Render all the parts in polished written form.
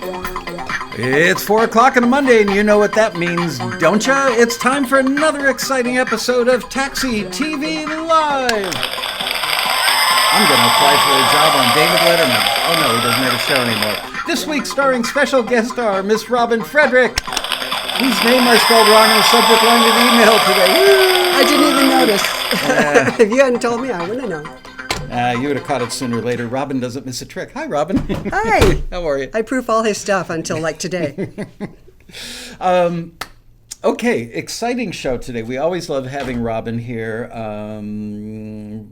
It's 4 o'clock on a Monday, and you know what that means, don't ya? It's time for another exciting episode of Taxi TV Live. I'm going to apply for a job on David Letterman. Oh no, he doesn't have a show anymore. This week starring special guest star Miss Robin Frederick, whose name I spelled wrong in the subject line of the email today. Woo! I didn't even notice. If you hadn't told me, I wouldn't have known. You would have caught it sooner or later. Robin doesn't miss a trick. Hi, Robin. Hi. How are you? I proof all his stuff until like today. Okay, exciting show today. We always love having Robin here.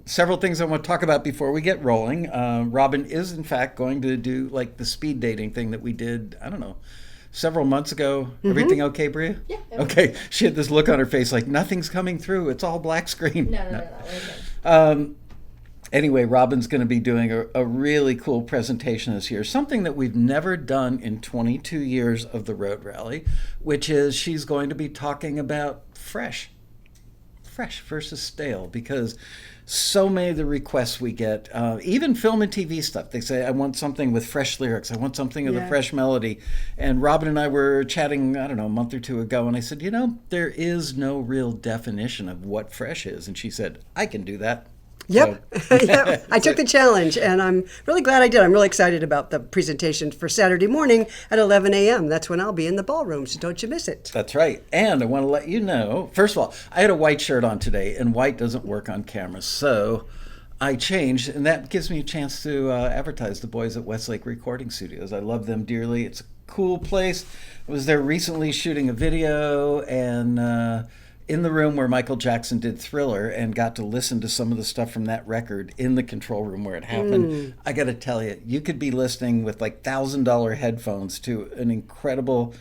Several things I want to talk about before we get rolling. Robin is, in fact, going to do like the speed dating thing that we did, I don't know, several months ago. Mm-hmm. Everything okay, Bria? Yeah. Okay. She had this look on her face like nothing's coming through. It's all black screen. No. Anyway, Robin's going to be doing a really cool presentation this year, something that we've never done in 22 years of the Road Rally, which is she's going to be talking about fresh versus stale, because so many of the requests we get, even film and TV stuff, they say, I want something with fresh lyrics, I want something with a fresh melody. And Robin and I were chatting, I don't know, a month or two ago, and I said, there is no real definition of what fresh is. And she said, I can do that. Yep. Yep. I took the challenge, and I'm really glad I did. I'm really excited about the presentation for Saturday morning at 11 a.m. That's when I'll be in the ballroom, so don't you miss it. That's right. And I want to let you know, first of all, I had a white shirt on today, and white doesn't work on camera, so I changed, and that gives me a chance to advertise the boys at Westlake Recording Studios. I love them dearly. It's a cool place. I was there recently shooting a video, and in the room where Michael Jackson did Thriller, and got to listen to some of the stuff from that record in the control room where it happened. I got to tell you, you could be listening with like $1,000 headphones to an incredible,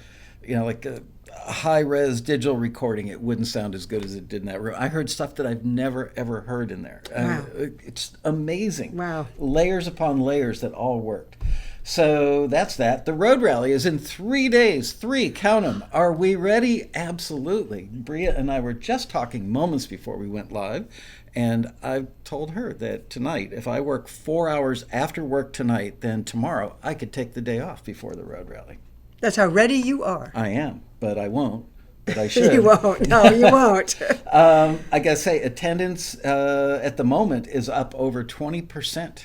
like a high-res digital recording. It wouldn't sound as good as it did in that room. I heard stuff that I've never, ever heard in there. Wow. It's amazing. Wow. Layers upon layers that all worked. So that's that. The Road Rally is in 3 days. 3, count them. Are we ready? Absolutely. Bria and I were just talking moments before we went live, and I told her that tonight, if I work 4 hours after work tonight, then tomorrow I could take the day off before the Road Rally. That's how ready you are. I am, but I won't. But I should. You won't. No, you won't. I got to say, attendance at the moment is up over 20%.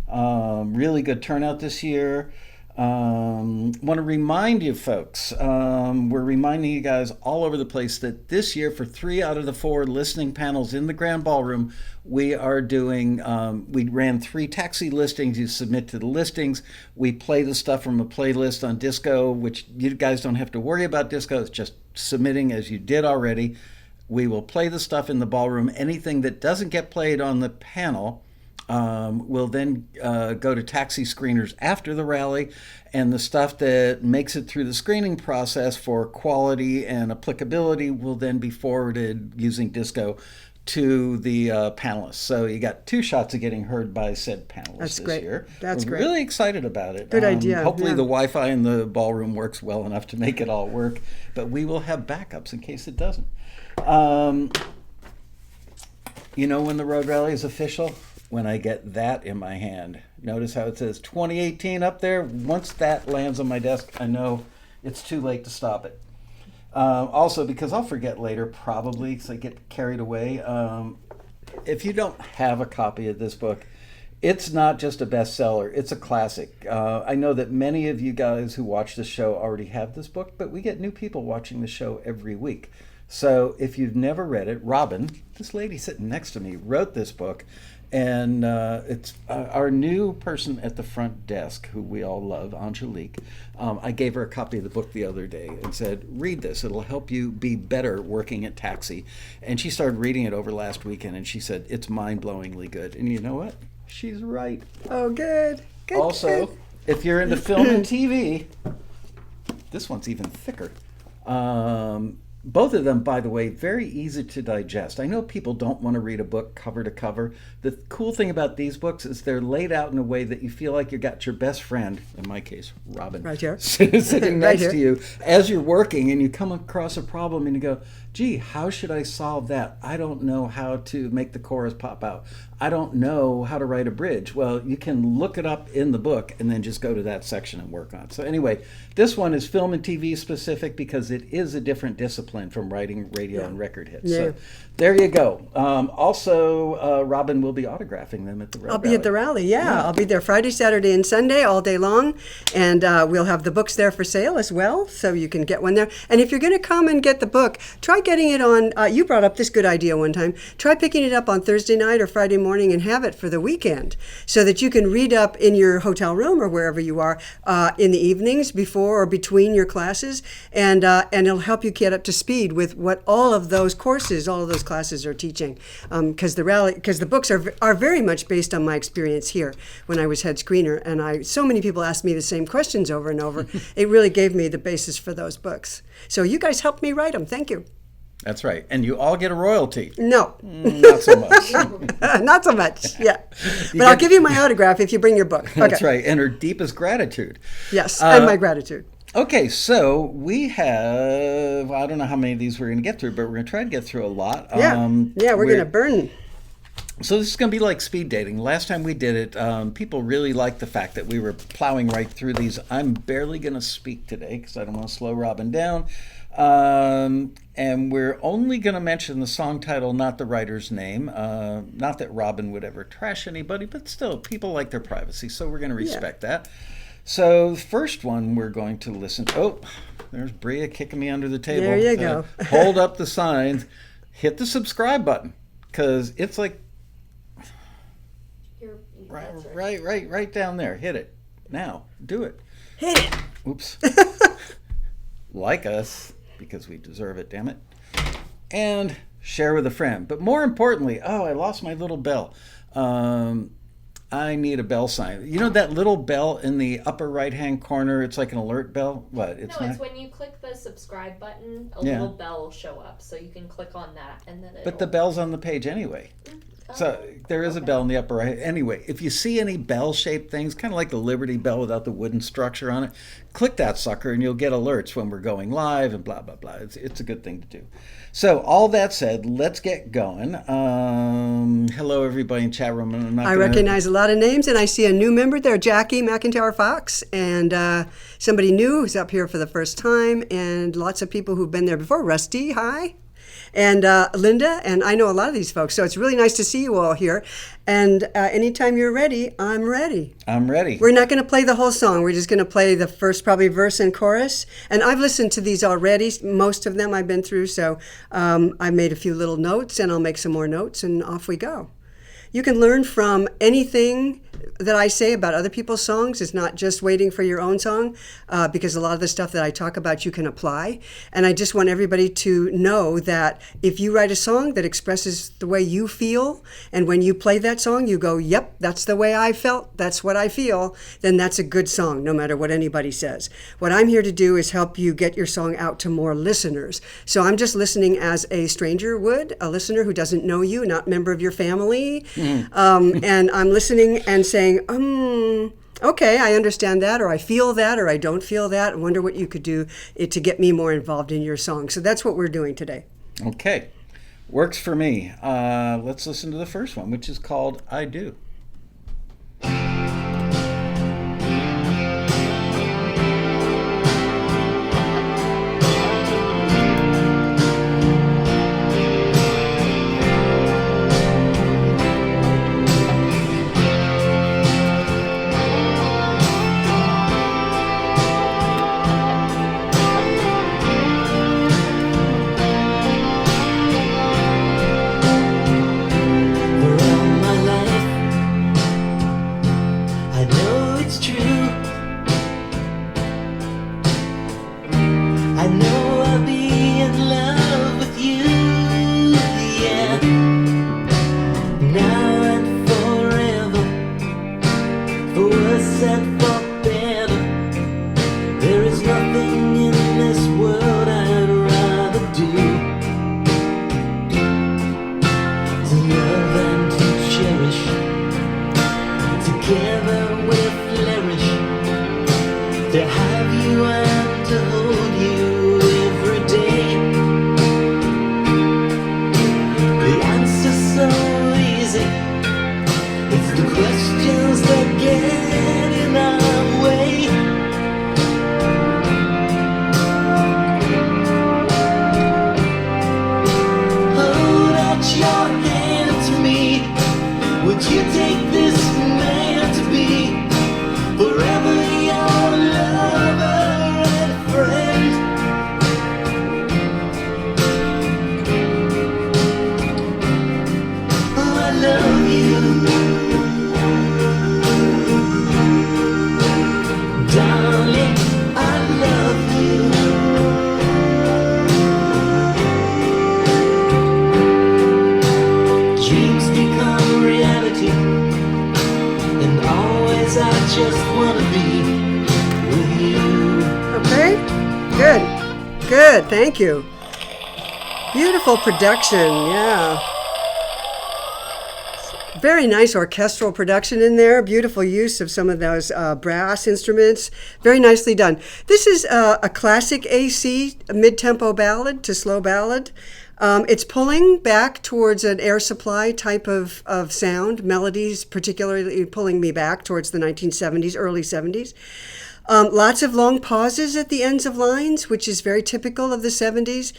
Really good turnout this year. Want to remind you folks, we're reminding you guys all over the place that this year, for 3 out of the 4 listening panels in the Grand Ballroom, we are doing, we ran 3 taxi listings. You submit to the listings. We play the stuff from a playlist on Disco, which you guys don't have to worry about Disco. It's just submitting as you did already. We will play the stuff in the ballroom. Anything that doesn't get played on the panel will then go to taxi screeners after the rally, and the stuff that makes it through the screening process for quality and applicability will then be forwarded using Disco to the panelists. So you got 2 shots of getting heard by said panelists this year. That's We're great. Really excited about it. Good idea. Hopefully yeah. the Wi-Fi in the ballroom works well enough to make it all work, but we will have backups in case it doesn't. When the Road Rally is official? When I get that in my hand. Notice how it says 2018 up there. Once that lands on my desk, I know it's too late to stop it. Also, because I'll forget later, probably, because I get carried away. If you don't have a copy of this book, it's not just a bestseller, it's a classic. I know that many of you guys who watch this show already have this book, but we get new people watching the show every week. So if you've never read it, Robin, this lady sitting next to me, wrote this book. And it's our new person at the front desk, who we all love, Angelique. I gave her a copy of the book the other day and said, read this. It'll help you be better working at Taxi. And she started reading it over last weekend, and she said, it's mind-blowingly good. And you know what? She's right. Oh, good. Good. Also, good. If you're into film and TV, this one's even thicker. Both of them, by the way, very easy to digest. I know people don't want to read a book cover to cover. The cool thing about these books is they're laid out in a way that you feel like you got your best friend, in my case, Robin, Right here. sitting Right next here. to you as you're working, and you come across a problem and you go, gee, how should I solve that? I don't know how to make the chorus pop out. I don't know how to write a bridge. Well, you can look it up in the book and then just go to that section and work on it. So anyway, this one is film and TV specific because it is a different discipline from writing radio and record hits. Yeah. So there you go. Also, Robin will be autographing them at the Red I'll be at the rally, yeah. I'll be there Friday, Saturday, and Sunday all day long. And we'll have the books there for sale as well, so you can get one there. And if you're going to come and get the book, try getting it on, you brought up this good idea one time, try picking it up on Thursday night or Friday morning and have it for the weekend so that you can read up in your hotel room or wherever you are in the evenings before or between your classes. And it'll help you get up to speed with what all of those courses, all of those classes are teaching. Because the books are very much based on my experience here when I was head screener. And so many people asked me the same questions over and over. It really gave me the basis for those books. So you guys helped me write them. Thank you. That's right. And you all get a royalty. No. Not so much. Not so much, yeah. But I'll give you my autograph if you bring your book. That's Okay. right. And her deepest gratitude. Yes, and my gratitude. Okay, so we have, I don't know how many of these we're going to get through, but we're going to try to get through a lot. Yeah, we're going to burn. So this is going to be like speed dating. Last time we did it, people really liked the fact that we were plowing right through these. I'm barely going to speak today because I don't want to slow Robin down. And we're only going to mention the song title, not the writer's name. Not that Robin would ever trash anybody, but still, people like their privacy, so we're going to respect that. So the first one we're going to listen to, oh, there's Bria kicking me under the table. There you go. Hold up the signs, hit the subscribe button, because it's like right down there. Hit it. Now, do it. Hit it. Oops. Like us, because we deserve it, damn it. And share with a friend. But more importantly, I lost my little bell. I need a bell sign. You know that little bell in the upper right-hand corner? It's like an alert bell. What? It's No, not. it's when you click the subscribe button, a Yeah. little bell will show up, so you can click on that, and then But the bell's on the page anyway. So there is a bell in the upper right. Anyway, if you see any bell-shaped things, kind of like the Liberty Bell without the wooden structure on it, click that sucker and you'll get alerts when we're going live and blah, blah, blah. It's a good thing to do. So all that said, let's get going. Hello, everybody in chat room. I recognize a lot of names, and I see a new member there, Jackie McIntyre Fox, and somebody new who's up here for the first time, and lots of people who've been there before. Rusty, hi. And Linda, and I know a lot of these folks, so it's really nice to see you all here. And anytime you're ready, I'm ready. I'm ready. We're not going to play the whole song. We're just going to play the first probably verse and chorus. And I've listened to these already. Most of them I've been through, so I made a few little notes, and I'll make some more notes, and off we go. You can learn from anything that I say about other people's songs. It's not just waiting for your own song, because a lot of the stuff that I talk about you can apply. And I just want everybody to know that if you write a song that expresses the way you feel, and when you play that song, you go, yep, that's the way I felt, that's what I feel, then that's a good song, no matter what anybody says. What I'm here to do is help you get your song out to more listeners. So I'm just listening as a stranger would, a listener who doesn't know you, not a member of your family. And I'm listening and saying, okay, I understand that, or I feel that, or I don't feel that. I wonder what you could do to get me more involved in your song. So that's what we're doing today. Okay. Works for me. Let's listen to the first one, which is called I Do. Around my life to have you and to hold you every day. The answer's so easy, it's the questions that get in our way. Hold out your hand to me, would you take this man to be forever your lover and friend? Oh, I love you, darling, I love you. Dreams become reality, and always I just wanna be with you. Okay, good, good, thank you. Beautiful production, yeah. Very nice orchestral production in there. Beautiful use of some of those brass instruments. Very nicely done. This is a classic AC, a mid-tempo ballad to slow ballad. It's pulling back towards an air supply type of sound, melodies particularly pulling me back towards the 1970s, early 70s. Lots of long pauses at the ends of lines, which is very typical of the 70s.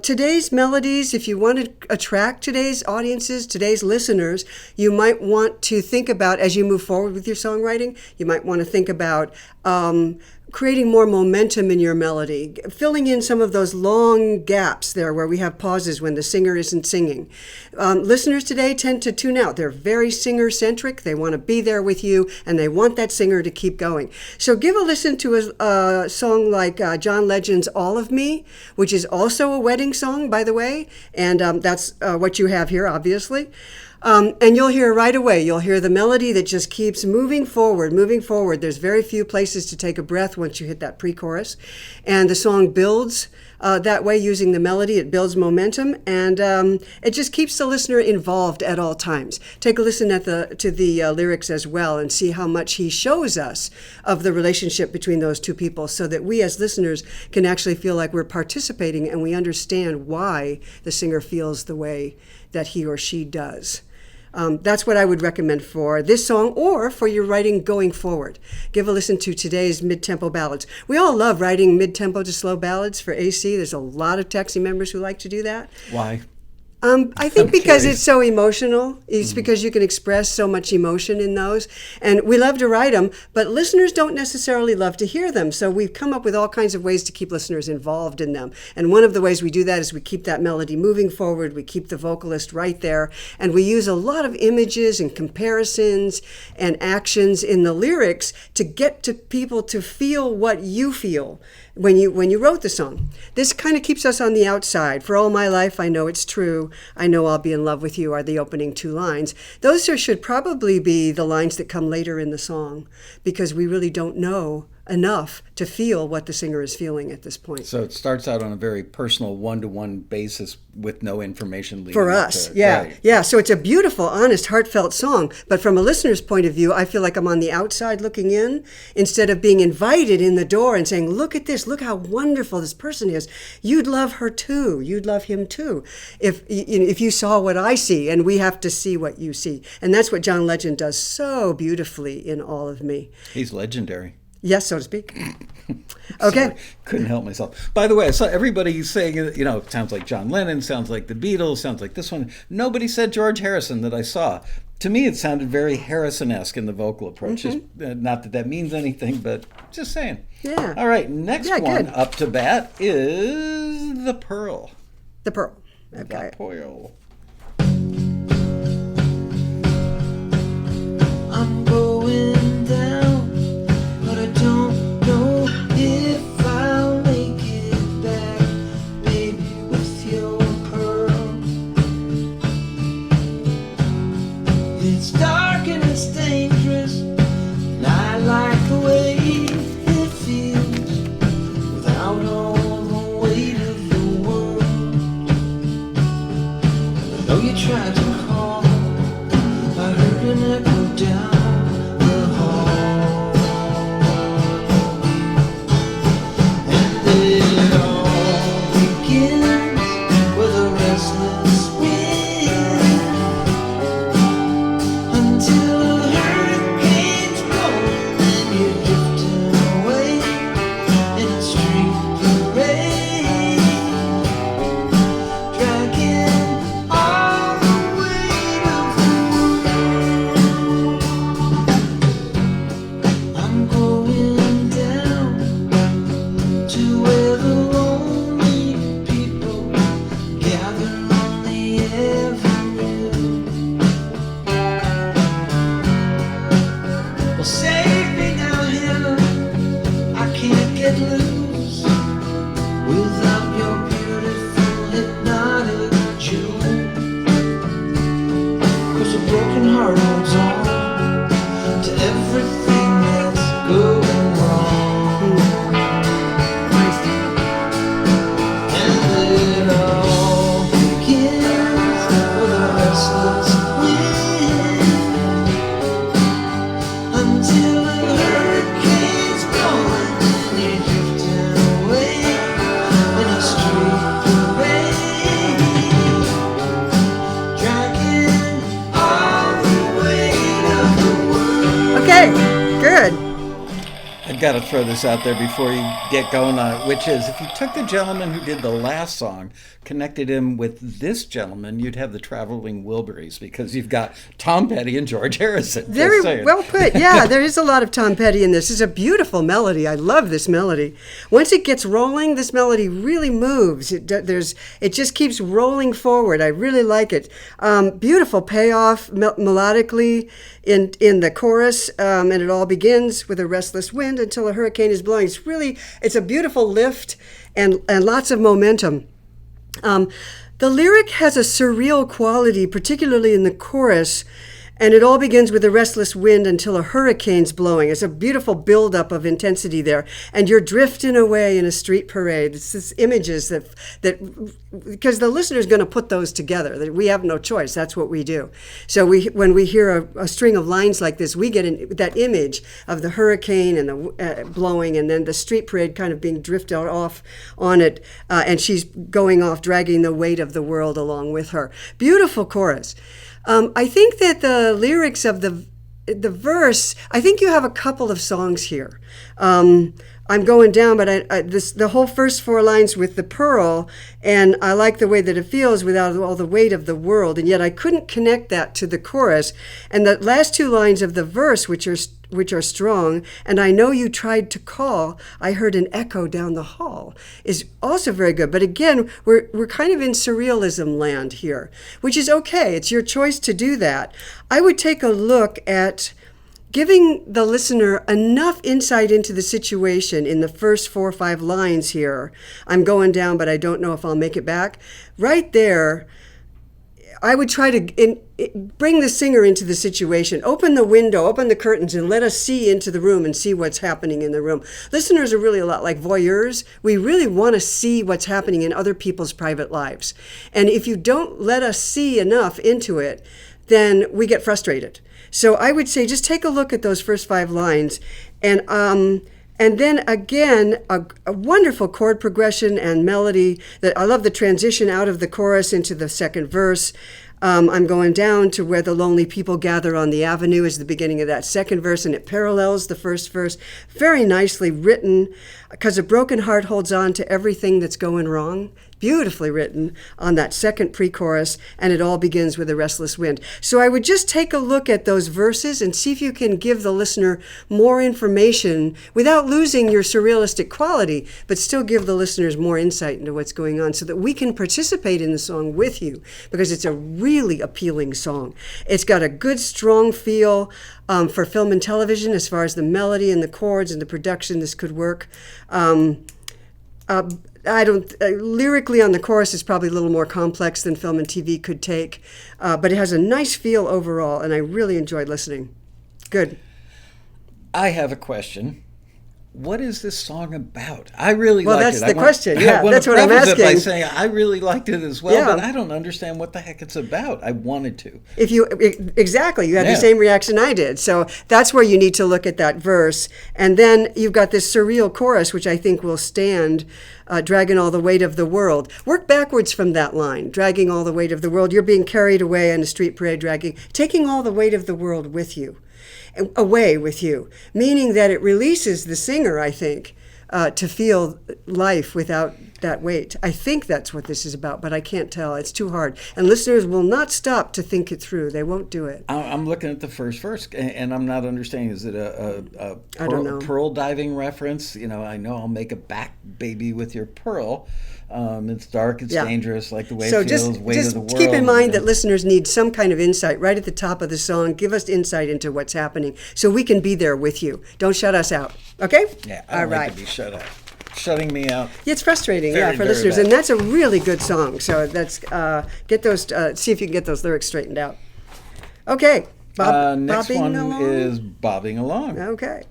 Today's melodies, if you want to attract today's audiences, today's listeners, you might want to think about, as you move forward with your songwriting, you might want to think about creating more momentum in your melody, filling in some of those long gaps there where we have pauses when the singer isn't singing. Listeners today tend to tune out. They're very singer-centric. They want to be there with you, and they want that singer to keep going. So give a listen to a song like John Legend's All of Me, which is also a wedding song, by the way, and that's what you have here, obviously. And you'll hear right away, you'll hear the melody that just keeps moving forward, moving forward. There's very few places to take a breath once you hit that pre-chorus. And the song builds that way using the melody. It builds momentum, and it just keeps the listener involved at all times. Take a listen to the lyrics as well and see how much he shows us of the relationship between those two people so that we as listeners can actually feel like we're participating and we understand why the singer feels the way that he or she does. That's what I would recommend for this song or for your writing going forward. Give a listen to today's mid-tempo ballads. We all love writing mid-tempo to slow ballads for AC. There's a lot of taxi members who like to do that. Why? I think because it's so emotional. It's because you can express so much emotion in those. And we love to write them, but listeners don't necessarily love to hear them. So we've come up with all kinds of ways to keep listeners involved in them. And one of the ways we do that is we keep that melody moving forward. We keep the vocalist right there. And we use a lot of images and comparisons and actions in the lyrics to get to people to feel what you feel when you wrote the song. This kind of keeps us on the outside. For all my life, I know it's true. I know I'll be in love with you are the opening two lines. Those should probably be the lines that come later in the song because we really don't know enough to feel what the singer is feeling at this point. So it starts out on a very personal one-to-one basis with no information leading For up us, to it. yeah. Right. Yeah, so it's a beautiful, honest, heartfelt song. But from a listener's point of view, I feel like I'm on the outside looking in instead of being invited in the door and saying, look at this, look how wonderful this person is. You'd love her too. You'd love him too. If you saw what I see, and we have to see what you see. And that's what John Legend does so beautifully in All of Me. He's legendary. Yes, so to speak. Okay. Sorry, couldn't help myself. By the way, I saw everybody saying, it sounds like John Lennon, sounds like the Beatles, sounds like this one. Nobody said George Harrison that I saw. To me, it sounded very Harrison-esque in the vocal approach. Just, not that means anything, but just saying. Yeah. All right, next one good. up to bat is The Pearl. The Pearl. Okay. The Pearl. I'm going down, but I don't know if I'll make it back, maybe with your pearl. It's dark and it's dangerous, and I like the way it feels without all the weight of the world. I know you tried to call, I heard an echo down get loose without your beautiful hypnotic jewel. 'Cause a broken heart holds on to everything that's going wrong. And it all begins with a restless wind until a hurricane's blowing and you're drifting away in a street parade, dragging all the weight of the world. Okay, good. I've got to throw this out there before you get going on it, which is if you took the gentleman who did the last song, connected him with this gentleman, you'd have the Traveling Wilburys, because you've got Tom Petty and George Harrison. Just Very saying. well put. Yeah, there is a lot of Tom Petty in this. It's a beautiful melody. I love this melody. Once it gets rolling, this melody really moves. It just keeps rolling forward. I really like it. Beautiful payoff melodically in the chorus, and it all begins with a restless wind until a hurricane is blowing. It's a beautiful lift and lots of momentum. The lyric has a surreal quality, particularly in the chorus, and it all begins with a restless wind until a hurricane's blowing. It's a beautiful buildup of intensity there, and you're drifting away in a street parade. It's these images that because the listener's going to put those together. That we have no choice. That's what we do. So when we hear a string of lines like this, we get that image of the hurricane and the blowing, and then the street parade kind of being drifted off on it, and she's going off, dragging the weight of the world along with her. Beautiful chorus. I think that the lyrics of the verse, I think you have a couple of songs here. I'm going down, but the whole first four lines with the pearl, and I like the way that it feels without all the weight of the world, and yet I couldn't connect that to the chorus. And the last two lines of the verse, which are strong, and I know you tried to call, I heard an echo down the hall, is also very good. But again, we're kind of in surrealism land here, which is okay. It's your choice to do that. I would take a look at giving the listener enough insight into the situation in the first 4 or 5 lines here. I'm going down, but I don't know if I'll make it back. Right there, I would try to bring the singer into the situation. Open the window, open the curtains, and let us see into the room and see what's happening in the room. Listeners are really a lot like voyeurs. We really want to see what's happening in other people's private lives. And if you don't let us see enough into it, then we get frustrated. So I would say just take a look at those first 5 lines, and then again, a wonderful chord progression and melody. That I love the transition out of the chorus into the second verse. I'm going down to where the lonely people gather on the avenue is the beginning of that second verse, and it parallels the first verse. Very nicely written, because a broken heart holds on to everything that's going wrong. Beautifully written on that second pre-chorus, and it all begins with a restless wind. So I would just take a look at those verses and see if you can give the listener more information without losing your surrealistic quality, but still give the listeners more insight into what's going on so that we can participate in the song with you, because it's a really appealing song. It's got a good, strong feel for film and television as far as the melody and the chords and the production. This could work. Lyrically on the chorus is probably a little more complex than film and TV could take, but it has a nice feel overall, and I really enjoyed listening. Good. I have a question. What is this song about? I really liked it. Well, that's the question. Yeah, that's what I'm asking. It by asking. saying I really liked it as well, Yeah. but I don't understand what the heck it's about. I wanted to. Exactly, you had Yeah. the same reaction I did. So that's where you need to look at that verse, and then you've got this surreal chorus, which I think will stand, dragging all the weight of the world. Work backwards from that line, dragging all the weight of the world. You're being carried away in a street parade, taking all the weight of the world with you. Away with you, meaning that it releases the singer, I think, to feel life without that weight. I think that's what this is about, but I can't tell. It's too hard. And listeners will not stop to think it through. They won't do it. I'm looking at the first verse, and I'm not understanding. Is it a I don't know. pearl diving reference? You know, I know I'll make a back baby with your pearl. It's dark, it's dangerous, like the way So it feels, weight just of the world. keep in mind that listeners need some kind of insight right at the top of the song. Give us insight into what's happening so we can be there with you. Don't shut us out. Okay? Yeah, I don't like to be shut shutting me out. It's frustrating, Very, for very listeners, bad. and that's a really good song. So that's get those. See if you can get those lyrics straightened out. Okay, Next bobbing one along? is Bobbing Along. Okay.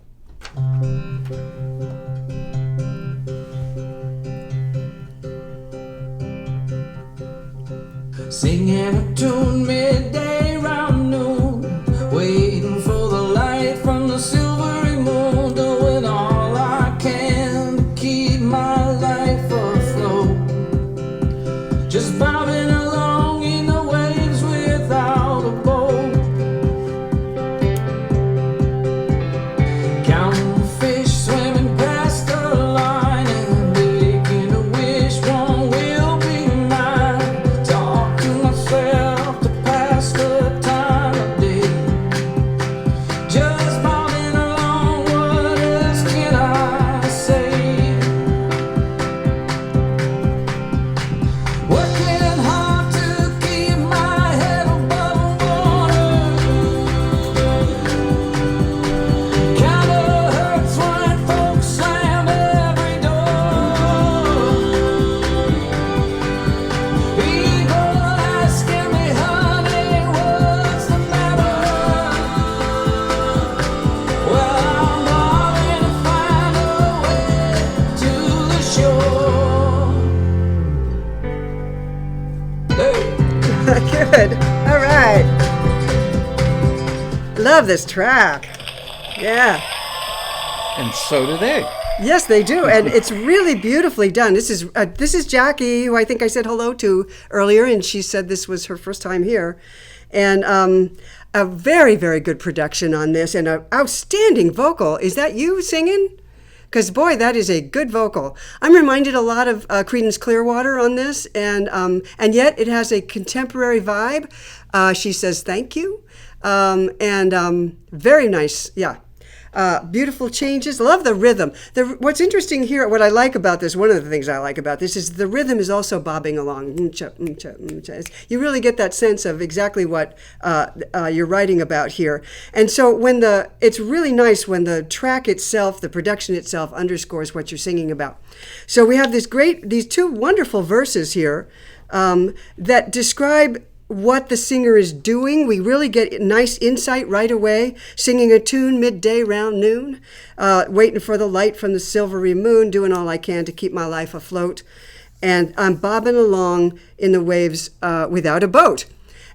Singing a tune midday round noon, waiting for the light from the silvery moon, doing all I can to keep my life afloat. Just bobbing along in the waves without a boat, counting the fish swimming past the line and making a wish one will be mine. Talk to myself to pass the time of day. Just bobbing along, what else can I say? Working hard to keep my head above water. Kinda hurts when folks slam every door. People asking me, honey, what's the matter? Well, I'm bobbing to find a way to the shore. Hey. Good. All right. Love this track. Yeah. And so do they. Yes, they do, and it's really beautifully done. This is Jackie, who I think I said hello to earlier, and she said this was her first time here, and a very, very good production on this, and an outstanding vocal. Is that you singing? Because boy, that is a good vocal. I'm reminded a lot of Creedence Clearwater on this, and yet it has a contemporary vibe. She says thank you, and very nice. Yeah. Beautiful changes. Love the rhythm. What's interesting here, what I like about this, one of the things I like about this is the rhythm is also bobbing along. You really get that sense of exactly what you're writing about here. And so it's really nice when the track itself, the production itself underscores what you're singing about. So we have these two wonderful verses here that describe what the singer is doing. We really get nice insight right away. Singing a tune midday round noon, waiting for the light from the silvery moon, doing all I can to keep my life afloat. And I'm bobbing along in the waves without a boat.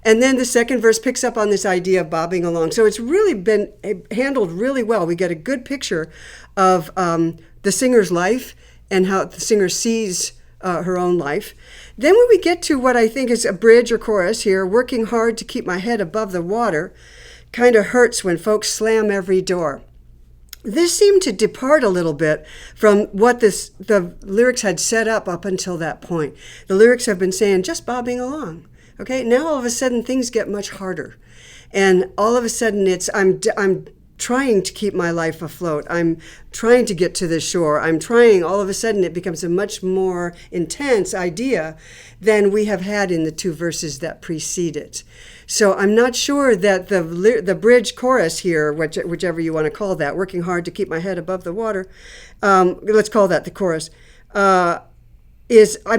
And then the second verse picks up on this idea of bobbing along. So it's really been handled really well. We get a good picture of the singer's life and how the singer sees her own life. Then when we get to what I think is a bridge or chorus here, working hard to keep my head above the water, kind of hurts when folks slam every door. This seemed to depart a little bit from what the lyrics had set up until that point. The lyrics have been saying, just bobbing along. Okay, now all of a sudden things get much harder. And all of a sudden I'm trying to keep my life afloat. I'm trying to get to the shore. All of a sudden it becomes a much more intense idea than we have had in the two verses that precede it. So I'm not sure that the bridge chorus here, whichever you want to call that, working hard to keep my head above the water, let's call that the chorus, I'm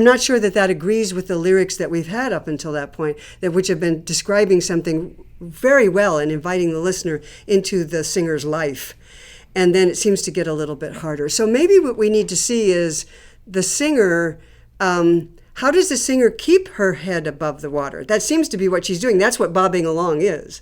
not sure that agrees with the lyrics that we've had up until that point, which have been describing something very well and inviting the listener into the singer's life. And then it seems to get a little bit harder. So maybe what we need to see is the singer, how does the singer keep her head above the water? That seems to be what she's doing. That's what bobbing along is.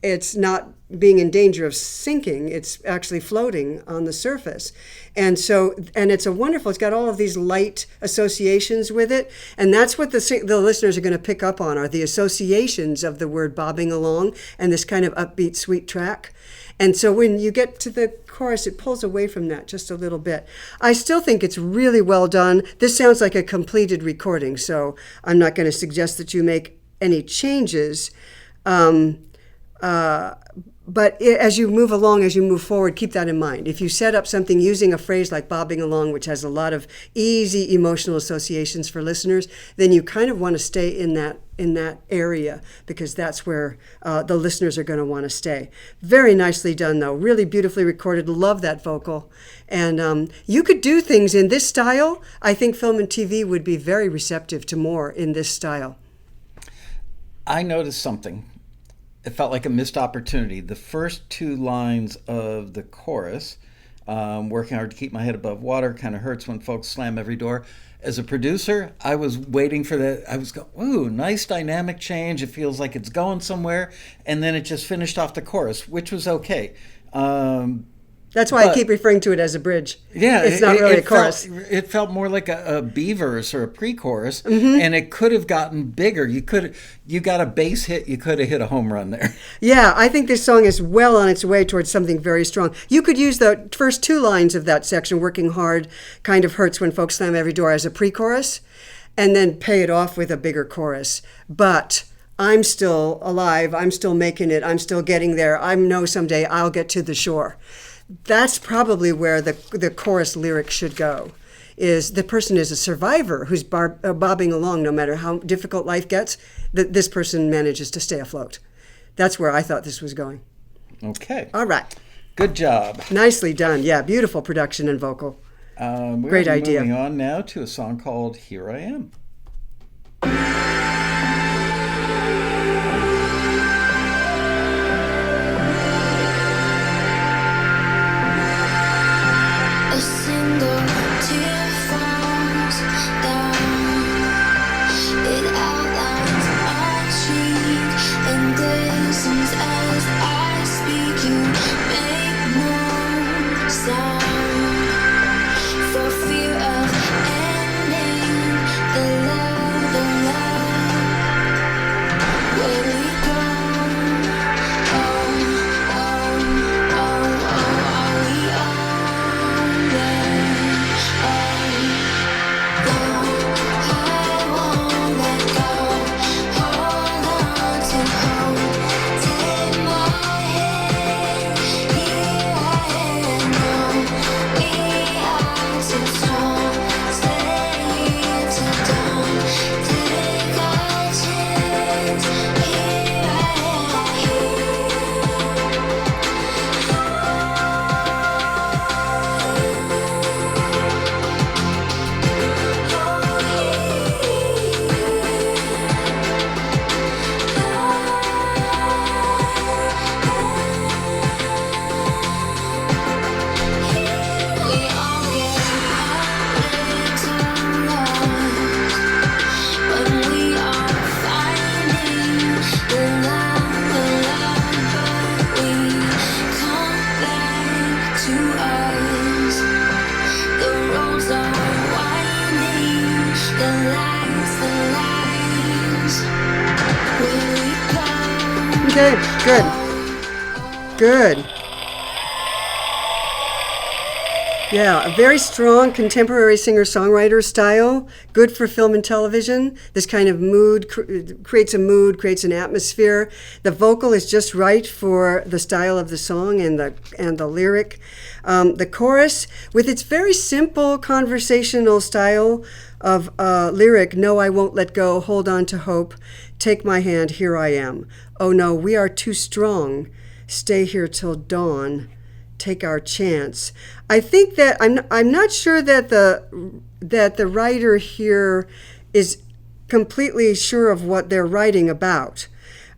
It's not being in danger of sinking. It's actually floating on the surface. And it's it's got all of these light associations with it. And that's what the listeners are going to pick up on, are the associations of the word bobbing along and this kind of upbeat, sweet track. And so when you get to the chorus, it pulls away from that just a little bit. I still think it's really well done. This sounds like a completed recording, so I'm not going to suggest that you make any changes. as you move along, as you move forward, keep that in mind. If you set up something using a phrase like bobbing along, which has a lot of easy emotional associations for listeners, then you kind of want to stay in that area, because that's where the listeners are going to want to stay. Very nicely done, though. Really beautifully recorded. Love that vocal. And you could do things in this style. I think film and TV would be very receptive to more in this style. I noticed something. It felt like a missed opportunity. The first two lines of the chorus, working hard to keep my head above water, kind of hurts when folks slam every door. As a producer, I was waiting for that. I was going, ooh, nice dynamic change. It feels like it's going somewhere. And then it just finished off the chorus, which was okay. That's why I keep referring to it as a bridge. Yeah, it's not really a chorus. It felt more like a B-verse or a pre-chorus, and it could have gotten bigger. You got a base hit, you could have hit a home run there. Yeah, I think this song is well on its way towards something very strong. You could use the first two lines of that section, working hard, kind of hurts when folks slam every door, as a pre-chorus, and then pay it off with a bigger chorus. But I'm still alive, I'm still making it, I'm still getting there. I know someday I'll get to the shore. That's probably where the chorus lyric should go, is the person is a survivor who's bobbing along no matter how difficult life gets. This person manages to stay afloat. That's where I thought this was going. Okay. All right. Good job. Nicely done. Yeah, beautiful production and vocal. Great idea. Moving on now to a song called Here I Am. Okay, good. Good. Yeah, a very strong contemporary singer-songwriter style, good for film and television. This kind of mood creates a mood, creates an atmosphere. The vocal is just right for the style of the song and the lyric. The chorus, with its very simple conversational style of lyric, no, I won't let go, hold on to hope, take my hand, here I am. Oh no, we are too strong, stay here till dawn, take our chance. I think that I'm not sure that the writer here is completely sure of what they're writing about.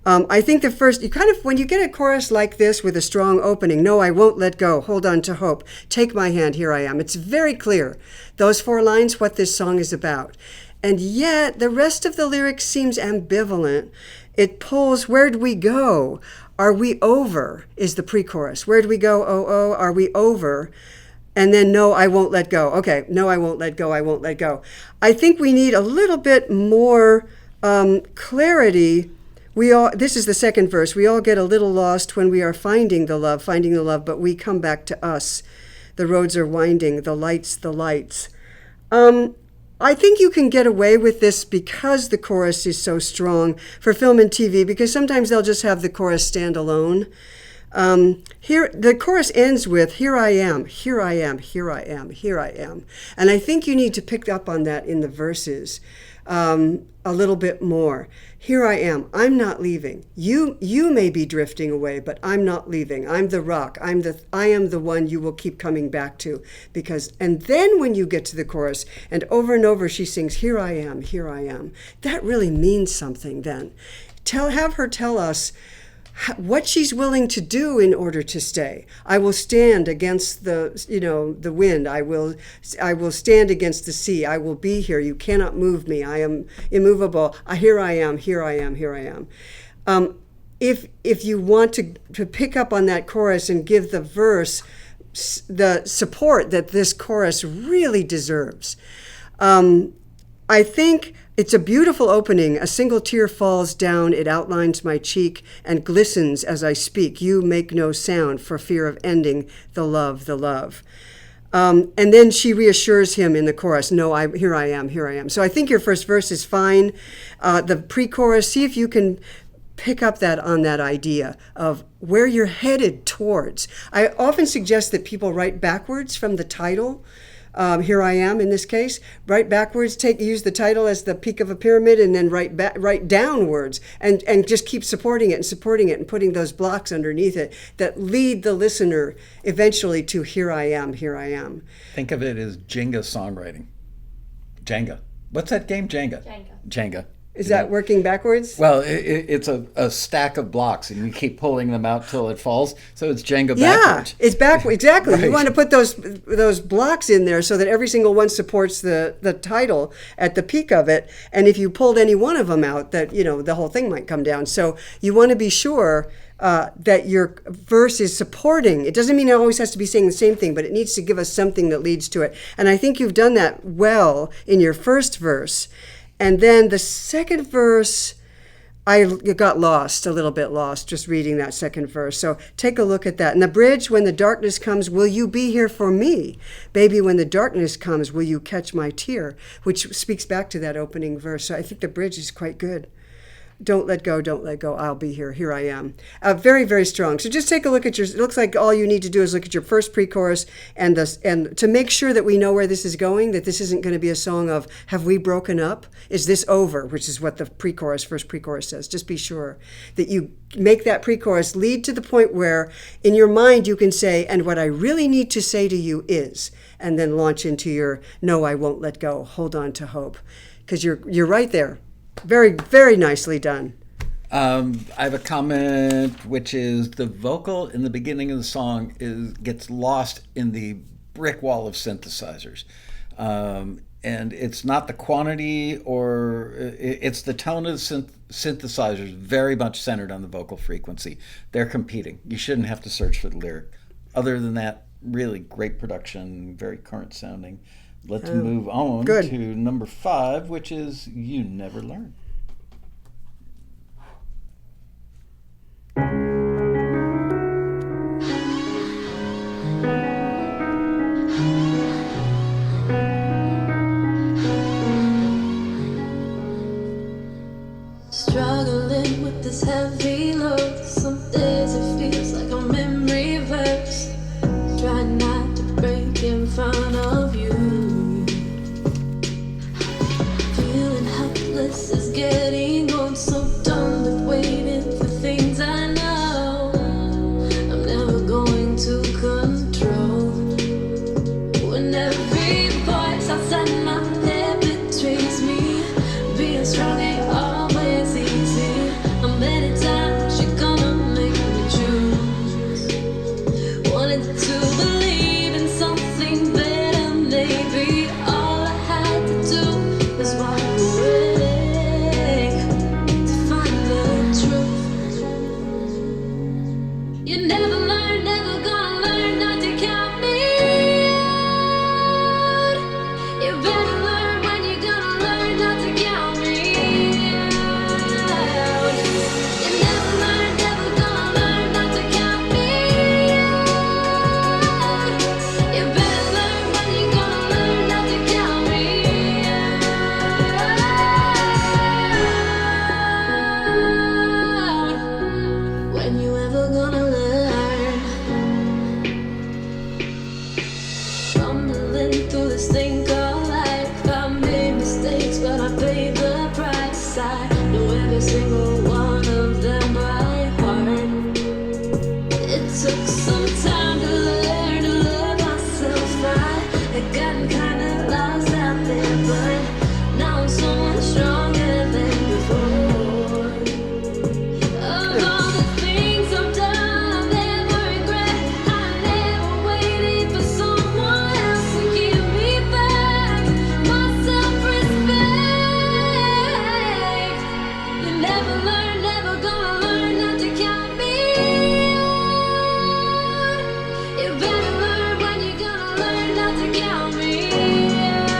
I think the first, when you get a chorus like this with a strong opening, no, I won't let go, hold on to hope, take my hand, here I am. It's very clear, those 4 lines, what this song is about. And yet, the rest of the lyrics seems ambivalent. It pulls, where'd we go? Are we over? Is the pre-chorus. Where'd we go? Oh, oh, are we over? And then, no, I won't let go. Okay, no, I won't let go, I won't let go. I think we need a little bit more clarity. This is the second verse. We all get a little lost when we are finding the love, but we come back to us. The roads are winding, the lights. I think you can get away with this because the chorus is so strong for film and TV, because sometimes they'll just have the chorus stand alone. Here, the chorus ends with, here I am, here I am, here I am, here I am. And I think you need to pick up on that in the verses a little bit more. Here I am, I'm not leaving. You may be drifting away, but I'm not leaving. I'm the rock. I am the one you will keep coming back to. And then when you get to the chorus, and over she sings, here I am, here I am. That really means something then. Have her tell us what she's willing to do in order to stay. I will stand against the wind. I will stand against the sea. I will be here. You cannot move me. I am immovable. Here I am, here I am, here I am. If you want to pick up on that chorus and give the verse the support that this chorus really deserves, I think it's a beautiful opening. A single tear falls down, it outlines my cheek and glistens as I speak. You make no sound for fear of ending the love, the love. And then she reassures him in the chorus, no, here I am, here I am. So I think your first verse is fine. The pre-chorus, see if you can pick up on that idea of where you're headed towards. I often suggest that people write backwards from the title. Here I am in this case, write backwards, use the title as the peak of a pyramid, and then write downwards and just keep supporting it and putting those blocks underneath it that lead the listener eventually to here I am, here I am. Think of it as Jenga songwriting. Jenga. What's that game? Jenga. Jenga. Is that working backwards? Well, it's a stack of blocks, and you keep pulling them out till it falls. So it's Jenga backwards. Yeah, it's backwards. Exactly. Right. You want to put those blocks in there so that every single one supports the title at the peak of it. And if you pulled any one of them out, that the whole thing might come down. So you want to be sure that your verse is supporting. It doesn't mean it always has to be saying the same thing, but it needs to give us something that leads to it. And I think you've done that well in your first verse. And then the second verse, I got a little bit lost just reading that second verse. So take a look at that. In the bridge, when the darkness comes, will you be here for me? Baby, when the darkness comes, will you catch my tear? Which speaks back to that opening verse. So I think the bridge is quite good. Don't let go, I'll be here, here I am. Very, very strong. So just take a look at it looks like all you need to do is look at your first pre-chorus and to make sure that we know where this is going, that this isn't going to be a song of, have we broken up? Is this over? Which is what the first pre-chorus says. Just be sure that you make that pre-chorus lead to the point where in your mind you can say, and what I really need to say to you is, and then launch into your, no, I won't let go, hold on to hope. Because you're right there. Very, very nicely done. I have a comment, which is the vocal in the beginning of the song gets lost in the brick wall of synthesizers. And it's not the quantity it's the tone of the synthesizers, very much centered on the vocal frequency. They're competing. You shouldn't have to search for the lyric. Other than that, really great production, very current sounding. Let's move on to number 5, which is You Never Learn. Struggling with this heavy load. Some days it feels like I'm in reverse. Try not to break in front of you. Feeling helpless is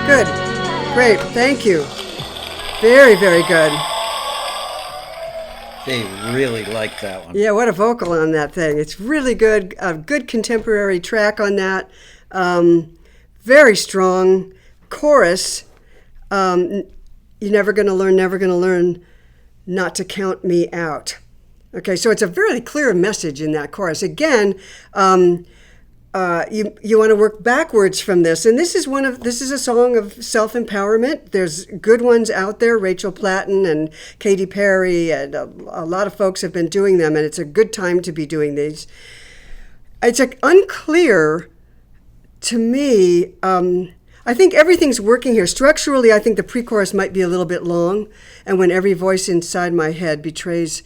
Good. Great. Thank you. Very, very good. They really like that one. Yeah, what a vocal on that thing. It's really good. A good contemporary track on that. Very strong chorus. You're never going to learn not to count me out. Okay, so it's a very clear message in that chorus. Again, you want to work backwards from this, and this is a song of self-empowerment. There's good ones out there, Rachel Platten and Katy Perry, and a lot of folks have been doing them, and it's a good time to be doing these. It's unclear to me. I think everything's working here. Structurally, I think the pre-chorus might be a little bit long, and when every voice inside my head betrays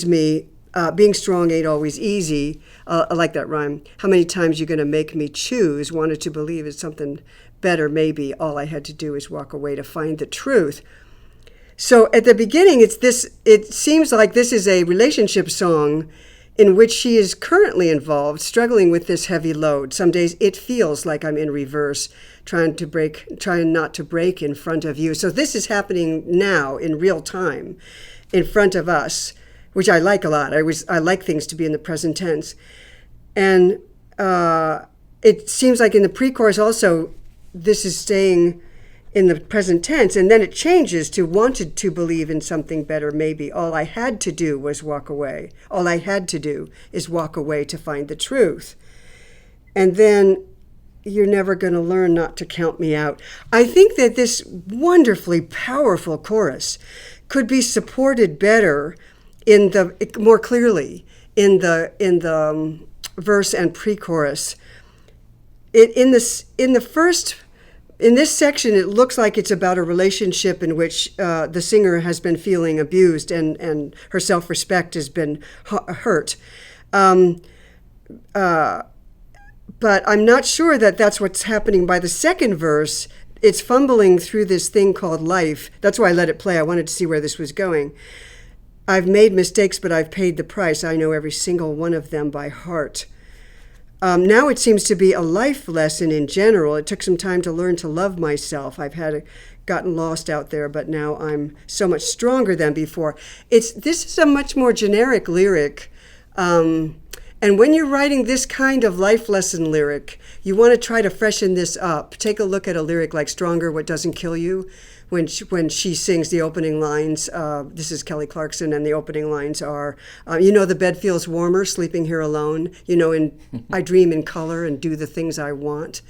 me, being strong ain't always easy. I like that rhyme. How many times you going to make me choose? Wanted to believe it's something better, maybe. All I had to do is walk away to find the truth. So at the beginning, it seems like this is a relationship song in which she is currently involved, struggling with this heavy load. Some days it feels like I'm in reverse, trying not to break in front of you. So this is happening now in real time in front of us, which I like a lot. I like things to be in the present tense. And it seems like in the pre-chorus also, this is staying in the present tense, and then it changes to wanted to believe in something better, maybe. All I had to do was walk away. All I had to do is walk away to find the truth. And then you're never going to learn not to count me out. I think that this wonderfully powerful chorus could be supported better more clearly in the verse and pre-chorus. In this section, it looks like it's about a relationship in which the singer has been feeling abused and her self-respect has been hurt. But I'm not sure that that's what's happening by the second verse. It's fumbling through this thing called life. That's why I let it play. I wanted to see where this was going. I've made mistakes, but I've paid the price. I know every single one of them by heart. Now it seems to be a life lesson in general. It took some time to learn to love myself. I've gotten lost out there, but now I'm so much stronger than before. This is a much more generic lyric. And when you're writing this kind of life lesson lyric, you want to try to freshen this up. Take a look at a lyric like Stronger, What Doesn't Kill You. When she sings the opening lines, this is Kelly Clarkson, and the opening lines are, the bed feels warmer, sleeping here alone. I dream in color and do the things I want.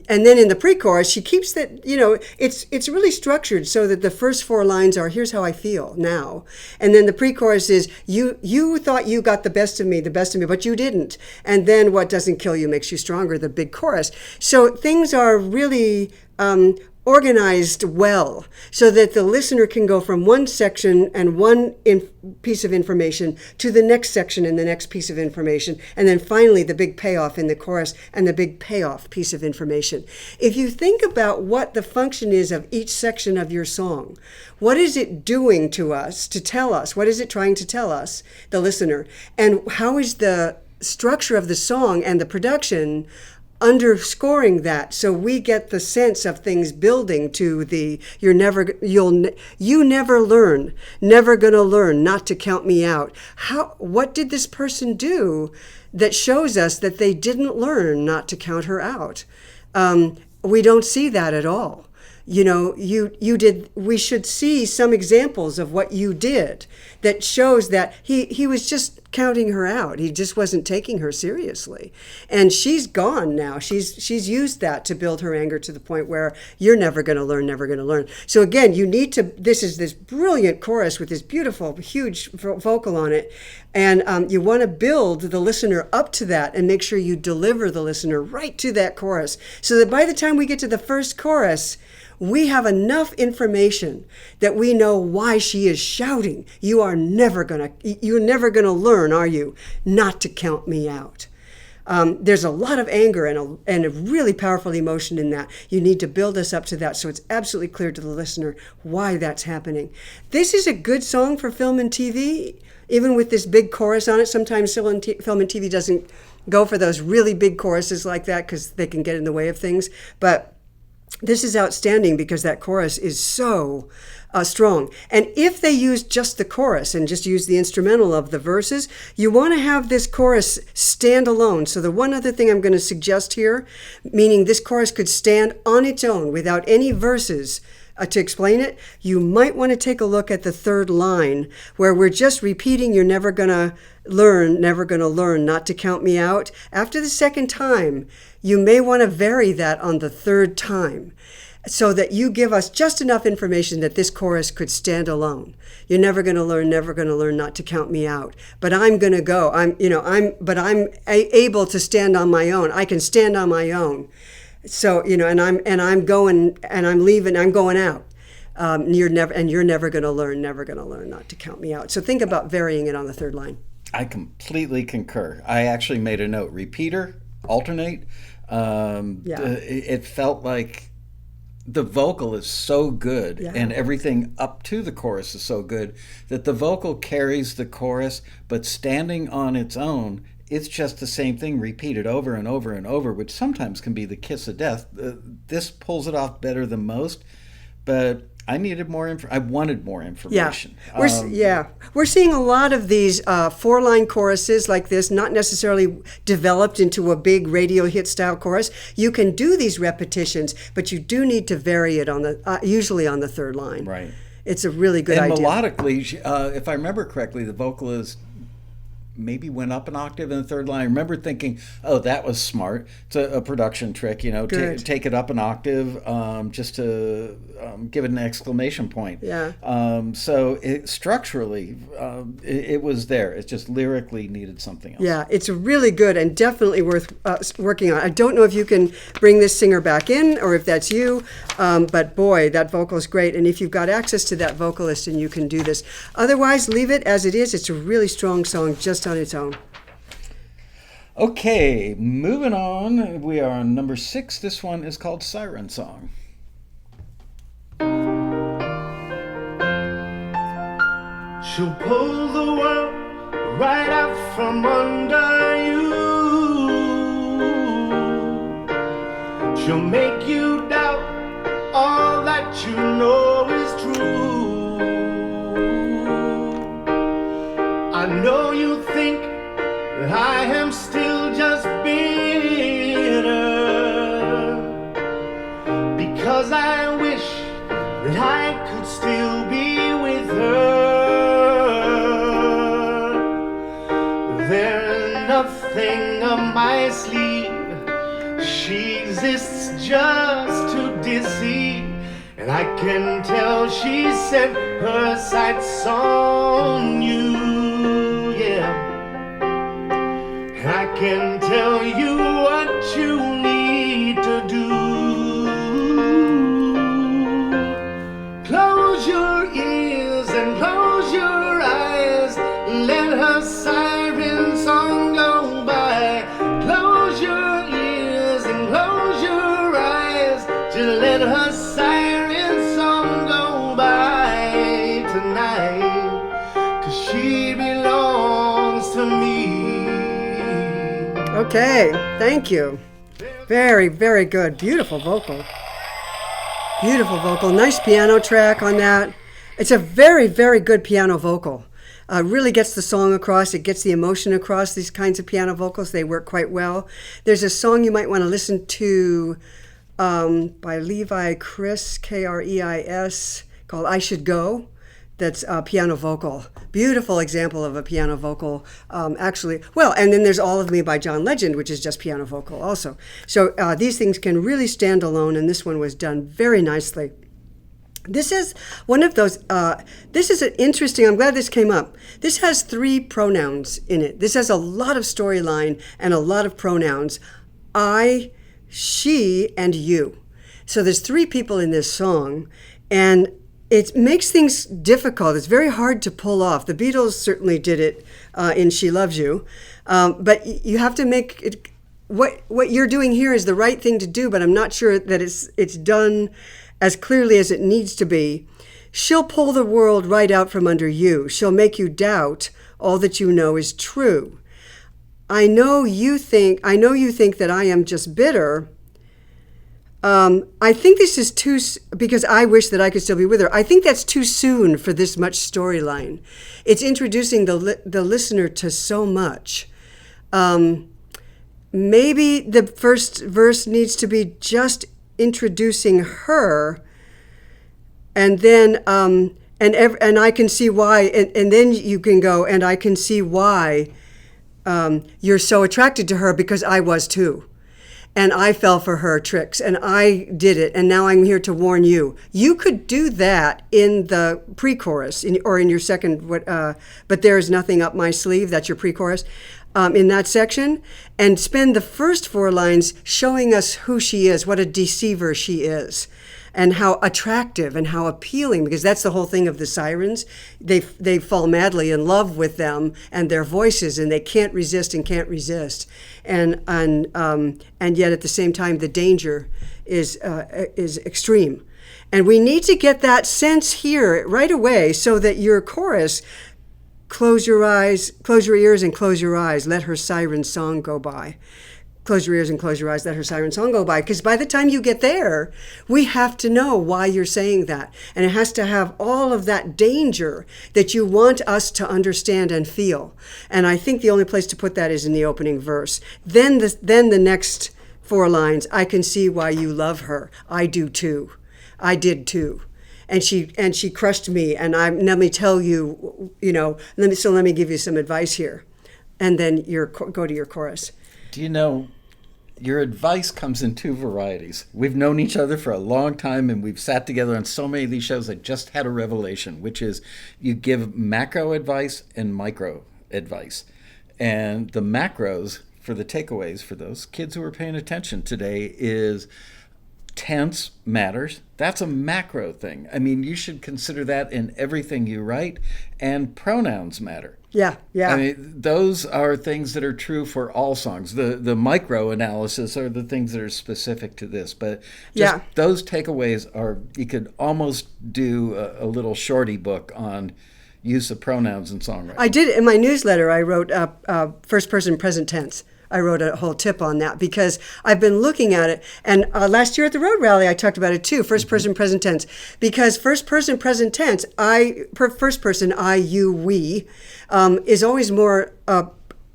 And then in the pre-chorus, she keeps that, it's really structured so that the first four lines are, here's how I feel now. And then the pre-chorus is, you thought you got the best of me, but you didn't. And then what doesn't kill you makes you stronger, the big chorus. So things are really organized well so that the listener can go from one section and one piece of information to the next section and the next piece of information, and then finally the big payoff in the chorus and the big payoff piece of information. If you think about what the function is of each section of your song, what is it doing to us, to tell us? What is it trying to tell us, the listener? And how is the structure of the song and the production underscoring that, so we get the sense of things building to the you never learn, never gonna learn not to count me out. What did this person do that shows us that they didn't learn not to count her out? We don't see that at all. You did. We should see some examples of what you did that shows that he was just counting her out. He just wasn't taking her seriously. And she's gone now. She's used that to build her anger to the point where you're never going to learn, never going to learn. So again, you need to, this is this brilliant chorus with this beautiful, huge vocal on it. And you want to build the listener up to that and make sure you deliver the listener right to that chorus so that by the time we get to the first chorus, we have enough information that we know why she is shouting, you're never gonna learn, are you, not to count me out. There's a lot of anger and a really powerful emotion in that. You need to build us up to that so it's absolutely clear to the listener why that's happening. This is a good song for film and TV, even with this big chorus on it. Sometimes film and TV doesn't go for those really big choruses like that because they can get in the way of things. But This is outstanding because that chorus is so strong. And if they use just the chorus and just use the instrumental of the verses, you want to have this chorus stand alone. So the one other thing I'm going to suggest here, meaning this chorus could stand on its own without any verses to explain it, you might want to take a look at the third line where we're just repeating, you're never going to learn, not to count me out. After the second time, you may want to vary that on the third time so that you give us just enough information that this chorus could stand alone. You're never going to learn, not to count me out. But I'm going to go. I'm able to stand on my own. I can stand on my own. So, and I'm going, and I'm leaving, I'm going out. You're never going to learn, not to count me out. So think about varying it on the third line. I completely concur. I actually made a note. Repeater, alternate. It felt like the vocal is so good and everything up to the chorus is so good that the vocal carries the chorus, but standing on its own, it's just the same thing repeated over and over and over, which sometimes can be the kiss of death. This pulls it off better than most, but I needed more I wanted more information. We're seeing a lot of these four-line choruses like this, not necessarily developed into a big radio hit style chorus. You can do these repetitions, but you do need to vary it on the usually on the third line. Right. It's a really good idea. And melodically, if I remember correctly, the vocalist maybe went up an octave in the third line. I remember thinking, oh, that was smart. It's a production trick, take it up an octave just to give it an exclamation point. Yeah. So structurally, it was there. It just lyrically needed something else. Yeah, it's really good and definitely worth working on. I don't know if you can bring this singer back in or if that's you, but boy, that vocal is great. And if you've got access to that vocalist, and you can do this. Otherwise, leave it as it is. It's a really strong song just on its own. Okay, moving on. We are on number 6. This one is called Siren Song. She'll pull the world right out from under you. She'll make you doubt all that you know is true. I know you think that I am still just bitter, because I wish that I could still be with her. There's nothing up my sleeve, she exists just to deceive. And I can tell she set her sights on you, yeah. And I can tell you what you need to do. Close your ears and close your eyes, let her siren song go by. Close your ears and close your eyes, just let her siren song go by tonight, 'cause she belongs to me. Okay, thank you. Very, very good. Beautiful vocal. Beautiful vocal. Nice piano track on that. It's a very, very good piano vocal. Really gets the song across. It gets the emotion across. These kinds of piano vocals, they work quite well. There's a song you might want to listen to by Levi Chris, Kreis, called I Should Go. That's a piano vocal. Beautiful example of a piano vocal, actually. Well, and then there's All of Me by John Legend, which is just piano vocal also. So these things can really stand alone, and this one was done very nicely. This is one of those, this is an interesting, I'm glad this came up. This has 3 pronouns in it. This has a lot of storyline and a lot of pronouns. I, she, and you. So there's 3 people in this song, and it makes things difficult. It's very hard to pull off. The Beatles certainly did it in She Loves You, but you have to make it, what you're doing here is the right thing to do, but I'm not sure that it's done as clearly as it needs to be. She'll pull the world right out from under you. She'll make you doubt all that you know is true. I know you think that I am just bitter, I think this is because I wish that I could still be with her. I think that's too soon for this much storyline. It's introducing the listener to so much. Maybe the first verse needs to be just introducing her, and then and I can see why, and then you can go, and I can see why you're so attracted to her, because I was too. And I fell for her tricks, and I did it, and now I'm here to warn you. You could do that in the pre-chorus, or in your second, but there is nothing up my sleeve, that's your pre-chorus, in that section, and spend the first 4 lines showing us who she is, what a deceiver she is, and how attractive and how appealing, because that's the whole thing of the sirens. They fall madly in love with them and their voices, and they can't resist and can't resist. And yet at the same time, the danger is extreme. And we need to get that sense here right away, so that your chorus, close your ears and close your eyes, let her siren song go by. Close your ears and close your eyes, let her siren song go by. Because by the time you get there, we have to know why you're saying that. And it has to have all of that danger that you want us to understand and feel. And I think the only place to put that is in the opening verse. Then the next 4 lines, I can see why you love her. I do too. I did too. And she crushed me. And let me tell you, let me give you some advice here. And then go to your chorus. Do you know, your advice comes in 2 varieties. We've known each other for a long time, and we've sat together on so many of these shows. I just had a revelation, which is you give macro advice and micro advice. And the macros, for the takeaways for those kids who are paying attention today, is tense matters. That's a macro thing. I mean, you should consider that in everything you write, and pronouns matter. Yeah. I mean, those are things that are true for all songs. The micro analysis are the things that are specific to this. But just those takeaways are, you could almost do a little shorty book on use of pronouns in songwriting. I did. In my newsletter, I wrote first person present tense. I wrote a whole tip on that because I've been looking at it. And last year at the Road Rally, I talked about it too, first person present tense. Because first person present tense, first person, I, you, we, is always more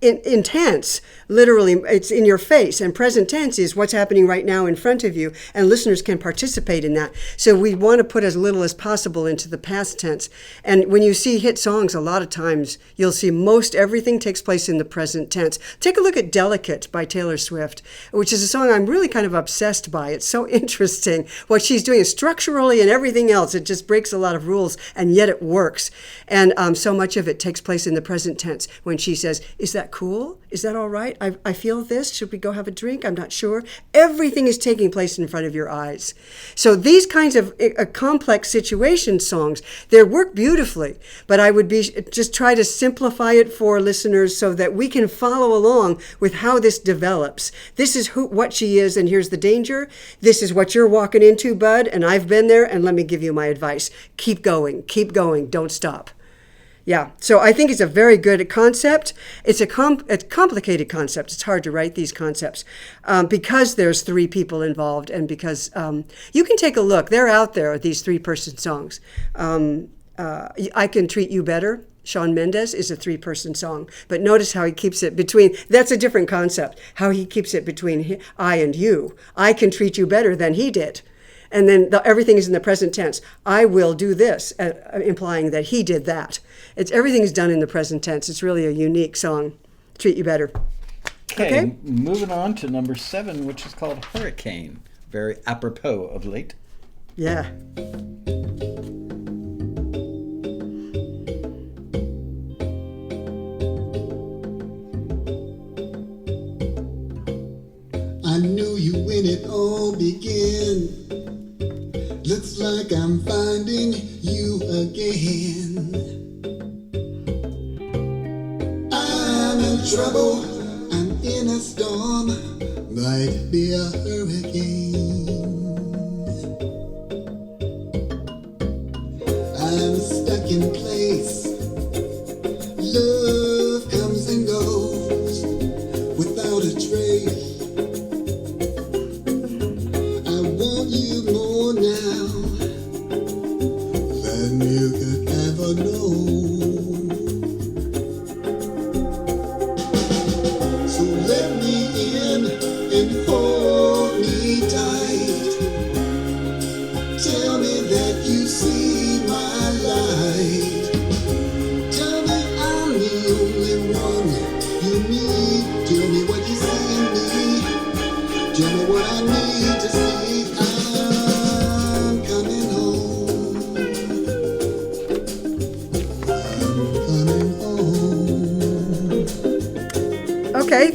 intense. Literally, it's in your face. And present tense is what's happening right now in front of you, and listeners can participate in that. So we want to put as little as possible into the past tense. And when you see hit songs, a lot of times you'll see most everything takes place in the present tense. Take a look at Delicate by Taylor Swift, which is a song I'm really kind of obsessed by. It's so interesting what she's doing structurally and everything else. It just breaks a lot of rules, and yet it works. And so much of it takes place in the present tense when she says, "Is that cool? Is that all right? I feel this. Should we go have a drink? I'm not sure." Everything is taking place in front of your eyes. So these kinds of complex situation songs, they work beautifully, but I would just try to simplify it for listeners so that we can follow along with how this develops. This is what she is, and here's the danger. This is what you're walking into, bud, and I've been there, and let me give you my advice. Keep going, don't stop. Yeah, so I think it's a very good concept. It's a complicated concept. It's hard to write these concepts because there's 3 people involved, and because you can take a look. They're out there, these 3-person songs. I Can Treat You Better, Shawn Mendes, is a 3-person song. But notice how he keeps it between, that's a different concept, how he keeps it between I and you. I can treat you better than he did. And then everything is in the present tense. I will do this, implying that he did that. Everything is done in the present tense. It's really a unique song. Treat You Better. Okay, moving on to number 7, which is called Hurricane. Very apropos of late. Yeah. I knew you when it all began. Looks like I'm finding you again. I'm in trouble, I'm in a storm, might be a hurricane. I'm stuck in place, love comes and goes without a trace. I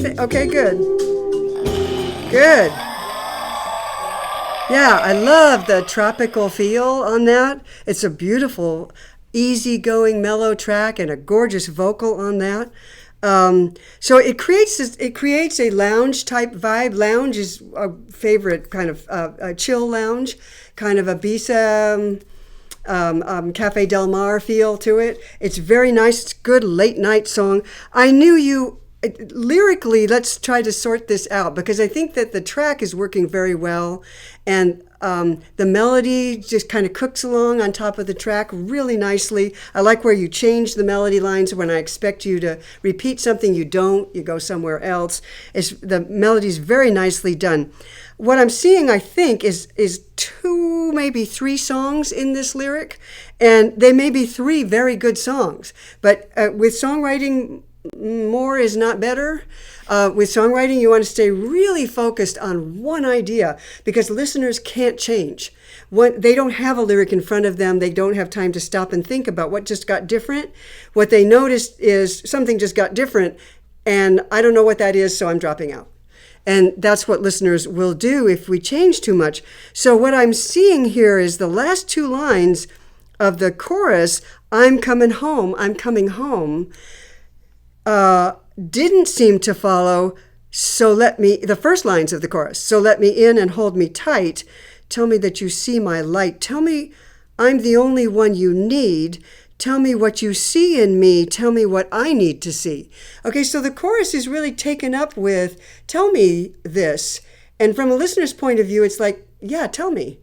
Okay, good. Good. Yeah, I love the tropical feel on that. It's a beautiful, easygoing, mellow track and a gorgeous vocal on that. So it creates a lounge type vibe. Lounge is a favorite kind of a chill lounge, kind of a Ibiza, Cafe Del Mar feel to it. It's very nice. It's a good late night song. I knew you. Lyrically, let's try to sort this out because I think that the track is working very well, and the melody just kind of cooks along on top of the track really nicely. I like where you change the melody lines. When I expect you to repeat something, you don't. You go somewhere else. The melody's very nicely done. What I'm seeing, I think, is 2, maybe 3 songs in this lyric, and they may be 3 very good songs. But with songwriting, more is not better. With songwriting, you want to stay really focused on one idea because listeners can't change. They don't have a lyric in front of them. They don't have time to stop and think about what just got different. What they noticed is something just got different, and I don't know what that is, so I'm dropping out. And that's what listeners will do if we change too much. So what I'm seeing here is the last 2 lines of the chorus, I'm coming home, didn't seem to follow, the first lines of the chorus, so let me in and hold me tight, tell me that you see my light, tell me I'm the only one you need, tell me what you see in me, tell me what I need to see. Okay, so the chorus is really taken up with, tell me this, and from a listener's point of view, it's like, yeah, tell me.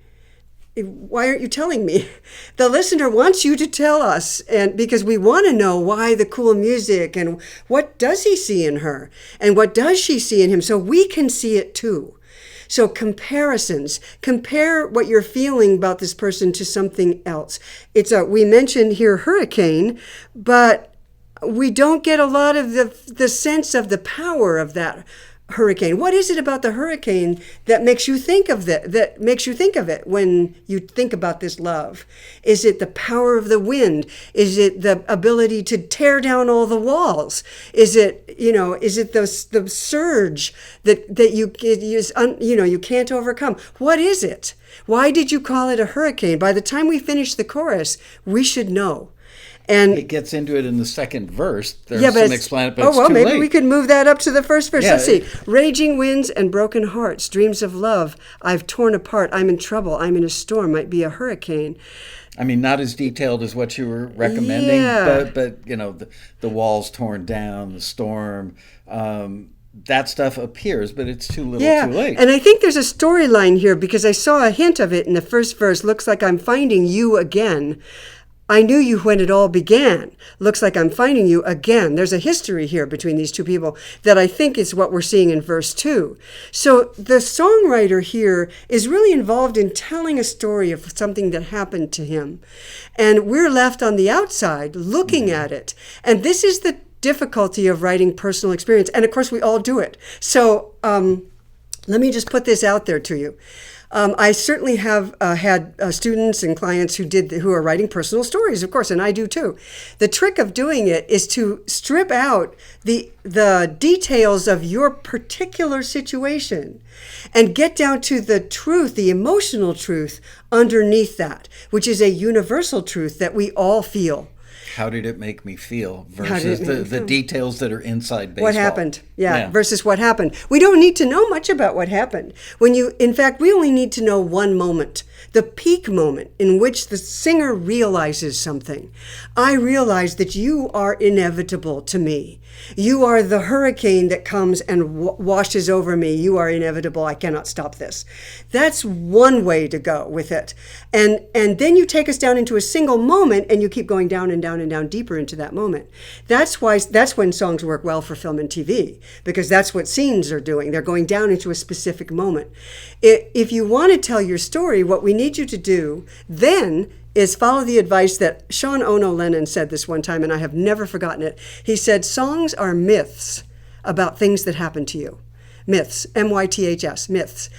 Why aren't you telling me? The listener wants you to tell us, and because we want to know why the cool music and what does he see in her and what does she see in him so we can see it too. So comparisons, compare what you're feeling about this person to something else. We mentioned here hurricane, but we don't get a lot of the sense of the power of that hurricane. What is it about the hurricane that makes you think of it when you think about this love? Is it the power of the wind? Is it the ability to tear down all the walls? Is it the surge that you can't overcome? What is it? Why did you call it a hurricane? By the time we finish the chorus, we should know. And it gets into it in the second verse. There's some explanatory, but it's too maybe late. we could move that up to the first verse. Yeah, Let's see. Raging winds and broken hearts, dreams of love, I've torn apart, I'm in trouble, I'm in a storm, might be a hurricane. I mean, not as detailed as what you were recommending, Yeah. but the walls torn down, the storm, that stuff appears, but it's too little too late. And I think there's a storyline here because I saw a hint of it in the first verse. Looks like I'm finding you again. I knew you when it all began. Looks like I'm finding you again. There's a history here between these two people that I think is what we're seeing in verse 2. So the songwriter here is really involved in telling a story of something that happened to him. And we're left on the outside looking at it. And this is the difficulty of writing personal experience. And of course, we all do it. So let me just put this out there to you. I certainly have had students and clients who are writing personal stories, of course, and I do too. The trick of doing it is to strip out the details of your particular situation and get down to the truth, the emotional truth underneath that, which is a universal truth that we all feel. How did it make me feel versus the details that are inside baseball? What happened? Yeah, versus what happened. We don't need to know much about what happened. In fact, we only need to know one moment, the peak moment in which the singer realizes something. I realize that you are inevitable to me. You are the hurricane that comes and washes over me. You are inevitable. I cannot stop this. That's one way to go with it. And then you take us down into a single moment and you keep going down and down and down deeper into that moment. That's when songs work well for film and TV, because that's what scenes are doing. They're going down into a specific moment. If you want to tell your story, what we need you to do then is follow the advice that Sean Ono Lennon said this one time, and I have never forgotten it. He said, songs are myths about things that happen to you. myths, myths, myths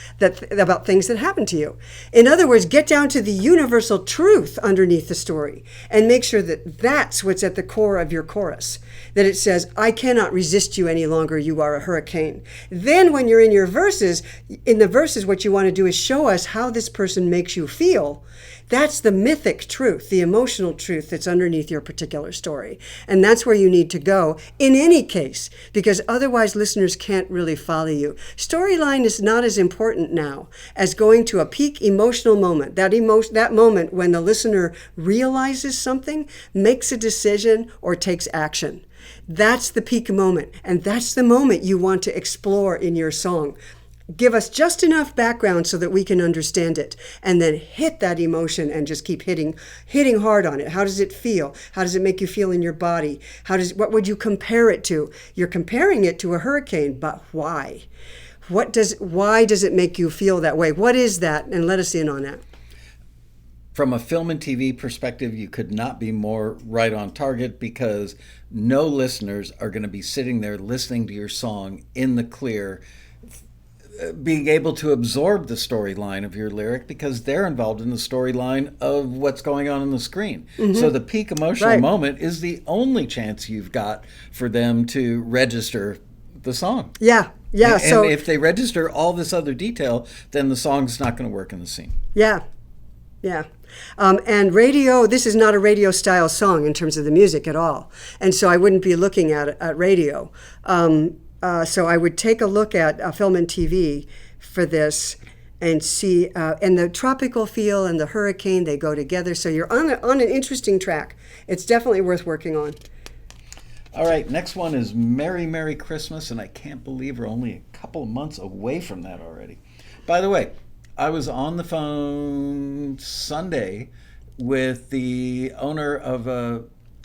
about things that happen to you. In other words, get down to the universal truth underneath the story and make sure that that's what's at the core of your chorus. That it says, I cannot resist you any longer, you are a hurricane. Then when you're in your verses, what you want to do is show us how this person makes you feel. That's the mythic truth, the emotional truth that's underneath your particular story. And that's where you need to go in any case, because otherwise listeners can't really follow you. Storyline is not as important now as going to a peak emotional moment, that moment when the listener realizes something, makes a decision, or takes action. That's the peak moment, and that's the moment you want to explore in your song. Give us just enough background so that we can understand it, and then hit that emotion and just keep hitting hard on it. How does it feel? How does it make you feel in your body? What would you compare it to? You're comparing it to a hurricane, but why? Why does it make you feel that way? What is that? And let us in on that. From a film and TV perspective, you could not be more right on target, because no listeners are going to be sitting there listening to your song in the clear, being able to absorb the storyline of your lyric, because they're involved in the storyline of what's going on the screen. Mm-hmm. So the peak emotional moment is the only chance you've got for them to register the song. Yeah. And if they register all this other detail, then the song's not going to work in the scene. Yeah. And radio, this is not a radio style song in terms of the music at all. And so I wouldn't be looking at radio. So I would take a look at film and TV for this and see, and the tropical feel and the hurricane, they go together. So you're on an interesting track. It's definitely worth working on. All right, next one is Merry, Merry Christmas, and I can't believe we're only a couple of months away from that already. By the way, I was on the phone Sunday with the owner of a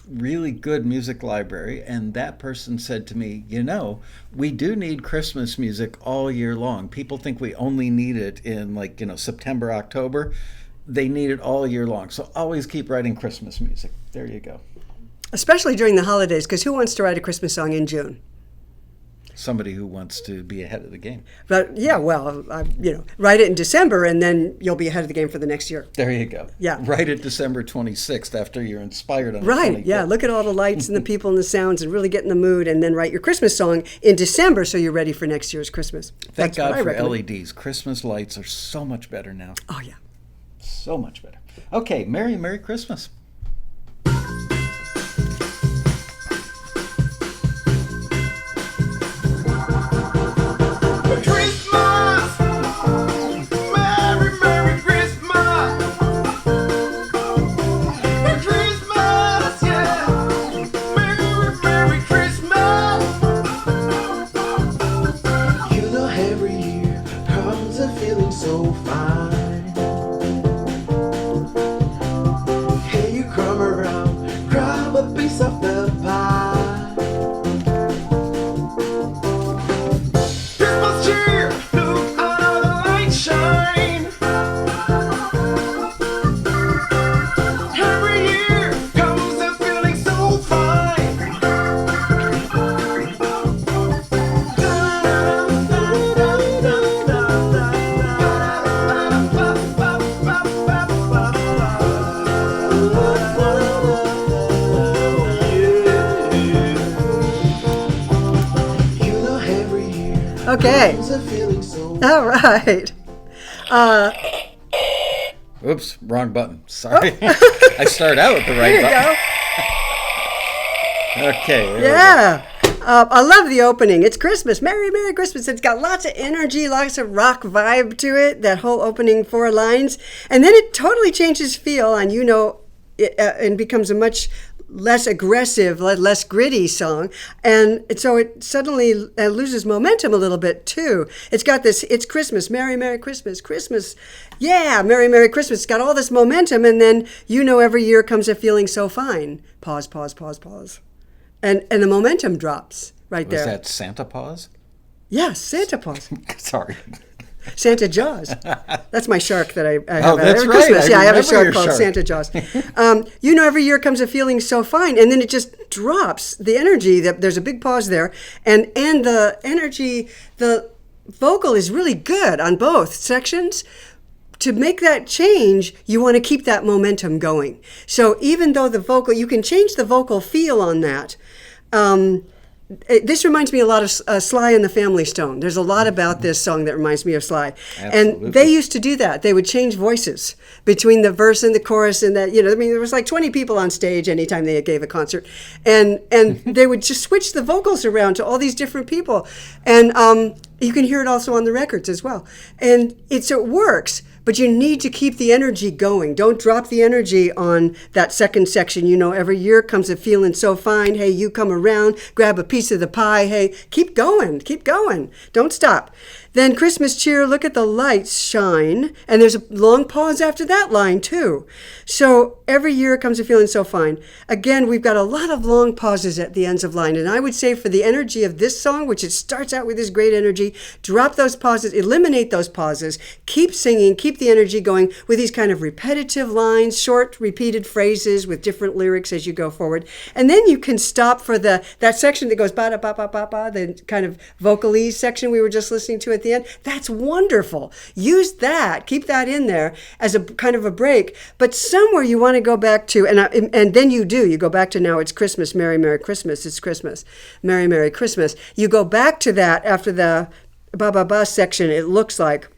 really good music library, and that person said to me, we do need Christmas music all year long. People think we only need it in September, October. They need it all year long. So always keep writing Christmas music. There you go. Especially during the holidays, because who wants to write a Christmas song in June? Somebody who wants to be ahead of the game. But write it in December, and then you'll be ahead of the game for the next year. There you go. Yeah. Write it December 26th after you're inspired on the 25th. Yeah. Look at all the lights and the people and the sounds and really get in the mood, and then write your Christmas song in December so you're ready for next year's Christmas. Thank God for LEDs. Christmas lights are so much better now. Oh, yeah. So much better. Okay, Merry, Merry Christmas. Okay. All right. Oops, wrong button. Sorry. I started out with the right button. There you go. Okay. Yeah. I love the opening. It's Christmas. Merry, Merry Christmas. It's got lots of energy, lots of rock vibe to it, that whole opening 4 lines. And then it totally changes feel, and and becomes a much less aggressive, less gritty song. And so it suddenly loses momentum a little bit too. It's got this, it's Christmas, Merry, Merry Christmas, Christmas. Yeah, Merry, Merry Christmas. It's got all this momentum, and then every year comes a feeling so fine. Pause, pause, pause, pause. And the momentum drops right there. Was that Santa Paws? Yes, Santa Paws. Sorry. Santa Jaws. That's my shark that I have that's every right. Christmas. I have a shark called shark. Santa Jaws. Every year comes a feeling so fine, and then it just drops the energy. There's a big pause there, and the energy, the vocal is really good on both sections. To make that change, you want to keep that momentum going. So even though the vocal, you can change the vocal feel on that. This reminds me a lot of Sly and the Family Stone. There's a lot about this song that reminds me of Sly. Absolutely. And they used to do that. They would change voices between the verse and the chorus, and that, there was like 20 people on stage anytime they gave a concert. And they would just switch the vocals around to all these different people. And you can hear it also on the records as well. And it works. But you need to keep the energy going. Don't drop the energy on that second section. Every year comes a feeling so fine. Hey, you come around, grab a piece of the pie. Hey, keep going. Don't stop. Then Christmas cheer, look at the lights shine. And there's a long pause after that line too. So every year comes a feeling so fine. Again, we've got a lot of long pauses at the ends of line. And I would say for the energy of this song, which it starts out with this great energy, drop those pauses, eliminate those pauses, keep singing, keep the energy going with these kind of repetitive lines, short repeated phrases with different lyrics as you go forward. And then you can stop for that section that goes ba-da-ba-ba-ba-ba, the kind of vocalese section we were just listening to at the end. That's wonderful. Use that, keep that in there as a kind of a break. But somewhere you want to go back to, and then you go back to now it's Christmas, Merry, Merry Christmas, it's Christmas, Merry, Merry Christmas. You go back to that after the ba-ba-ba section, it looks like,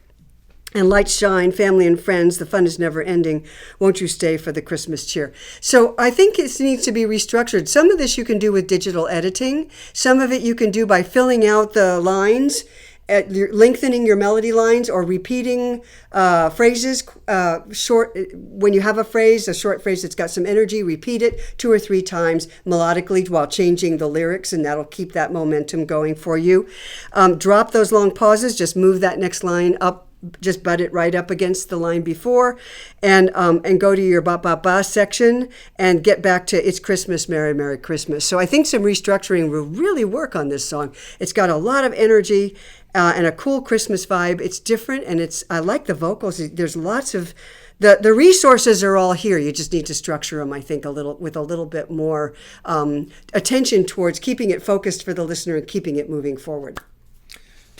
and lights shine, family and friends, the fun is never ending. Won't you stay for the Christmas cheer? So I think it needs to be restructured. Some of this you can do with digital editing. Some of it you can do by filling out the lines, lengthening your melody lines, or repeating phrases short. When you have a short phrase that's got some energy, repeat it 2 or 3 times melodically while changing the lyrics, and that'll keep that momentum going for you. Drop those long pauses. Just move that next line up. Just butt it right up against the line before, and go to your ba-ba-ba section and get back to It's Christmas, Merry, Merry Christmas. So I think some restructuring will really work on this song. It's got a lot of energy and a cool Christmas vibe. It's different, and I like the vocals. There's lots of, the resources are all here. You just need to structure them, I think, with a little bit more attention towards keeping it focused for the listener and keeping it moving forward.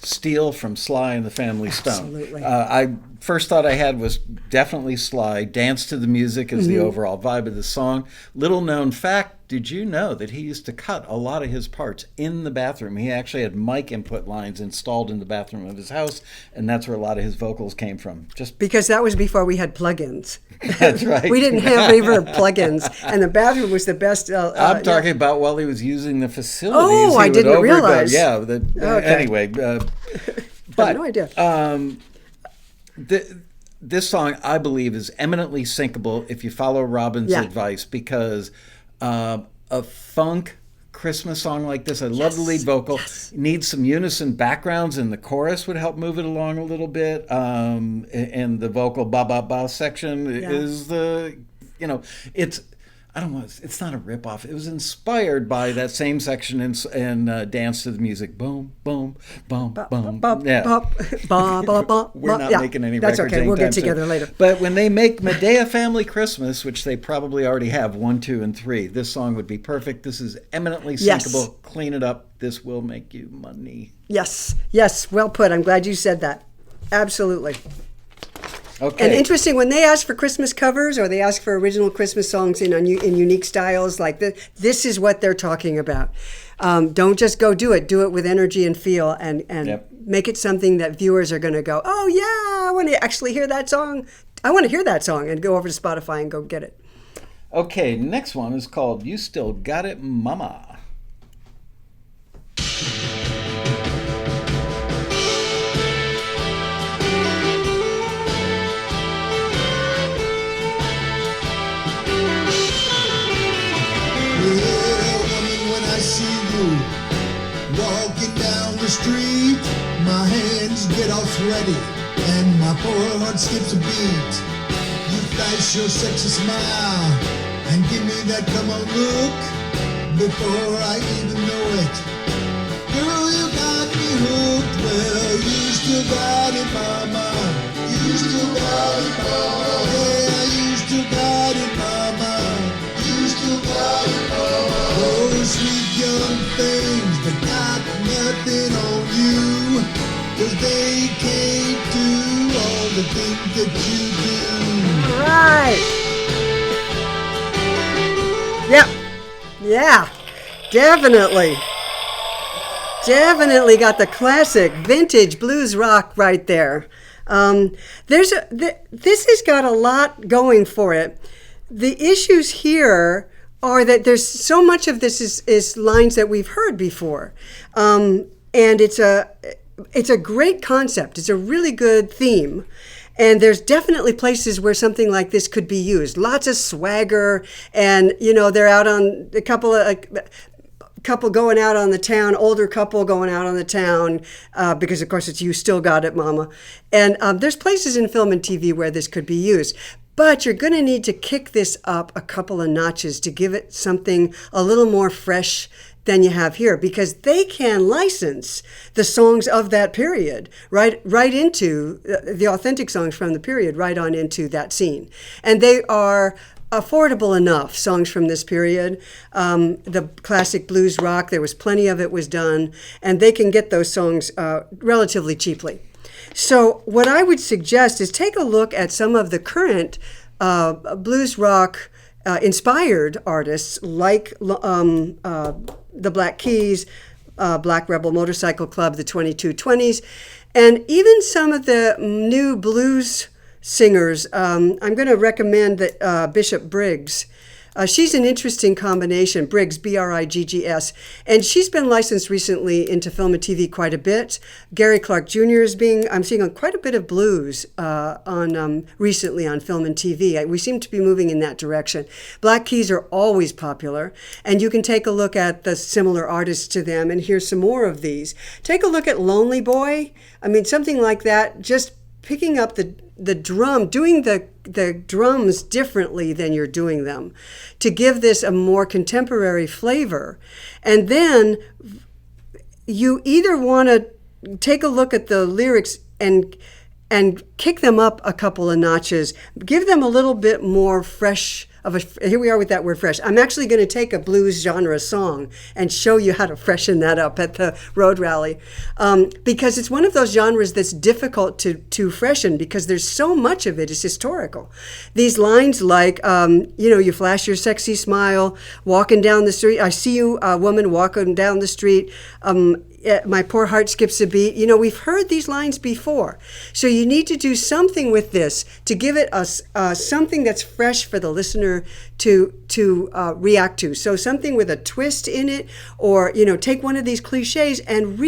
Steal from Sly and the Family Stone. Absolutely. I first thought I had was definitely Sly. Dance to the music is the overall vibe of the song. Little known fact, did you know that he used to cut a lot of his parts in the bathroom? He actually had mic input lines installed in the bathroom of his house, and that's where a lot of his vocals came from. Just because that was before we had plugins. That's right. We didn't have reverb plugins, and the bathroom was the best. I'm talking about while he was using the facilities. Oh, I didn't realize. Yeah. Okay. Anyway, I but have no idea. This song, I believe, is eminently syncable if you follow Robin's advice, because a funk Christmas song like this, I love the lead vocal. Needs some unison backgrounds, and the chorus would help move it along a little bit. And the vocal ba-ba-ba section is it's... it's not a ripoff. It was inspired by that same section in Dance to the Music. Boom, boom, boom, boom. Yeah. We're not making any records. That's okay. We'll get together later. But when they make Medea Family Christmas, which they probably already have 1, 2, and 3, this song would be perfect. This is eminently syncable. Clean it up. This will make you money. Yes. Well put. I'm glad you said that. Absolutely. Okay. And interesting, when they ask for Christmas covers or they ask for original Christmas songs in unique styles like this, this is what they're talking about. Don't just go do it. Do it with energy and feel, and make it something that viewers are going to go, oh yeah, I want to actually hear that song. I want to hear that song, and go over to Spotify and go get it. Okay, next one is called You Still Got It, Mama. Walking down the street, my hands get all sweaty and my poor heart skips a beat. You flash your sexy smile and give me that come on look before I even know it. Girl, you got me hooked. Well, you still got it, mama. You still got it, mama. Yeah, you still got it, mama. You still got it, mama. Oh, sweet young things that got nothing on you, 'cause Yep. Yeah. Definitely. Definitely got the classic vintage blues rock right there. This has got a lot going for it. The issues here are that there's so much of this is lines that we've heard before, and it's a great concept. It's a really good theme. And there's definitely places where something like this could be used. Lots of swagger, and they're out on a couple going out on the town, older couple going out on the town, because of course it's "You Still Got It, Mama." And there's places in film and TV where this could be used. But you're going to need to kick this up a couple of notches to give it something a little more fresh than you have here, because they can license the songs of that period right into the authentic songs from the period right on into that scene. And they are affordable enough songs from this period. The classic blues rock, there was plenty of it was done, and they can get those songs relatively cheaply. So what I would suggest is take a look at some of the current blues rock inspired artists like the Black Keys, Black Rebel Motorcycle Club, the 2220s, and even some of the new blues singers. I'm going to recommend that Bishop Briggs. She's an interesting combination, Briggs, Briggs, and she's been licensed recently into film and TV quite a bit. Gary Clark Jr. I'm seeing quite a bit of blues recently on film and TV. We seem to be moving in that direction. Black Keys are always popular, and you can take a look at the similar artists to them and hear some more of these. Take a look at Lonely Boy. I mean, something like that, just picking up the drum, doing the drums differently than you're doing them to give this a more contemporary flavor. And then you either want to take a look at the lyrics and kick them up a couple of notches, give them a little bit more fresh here we are with that word fresh. I'm actually going to take a blues genre song and show you how to freshen that up at the road rally, because it's one of those genres that's difficult to freshen because there's so much of it is historical. These lines like, you flash your sexy smile, walking down the street. I see you, a woman, walking down the street. My poor heart skips a beat. We've heard these lines before. So you need to do something with this to give it something that's fresh for the listener to react to. So something with a twist in it, or, take one of these cliches and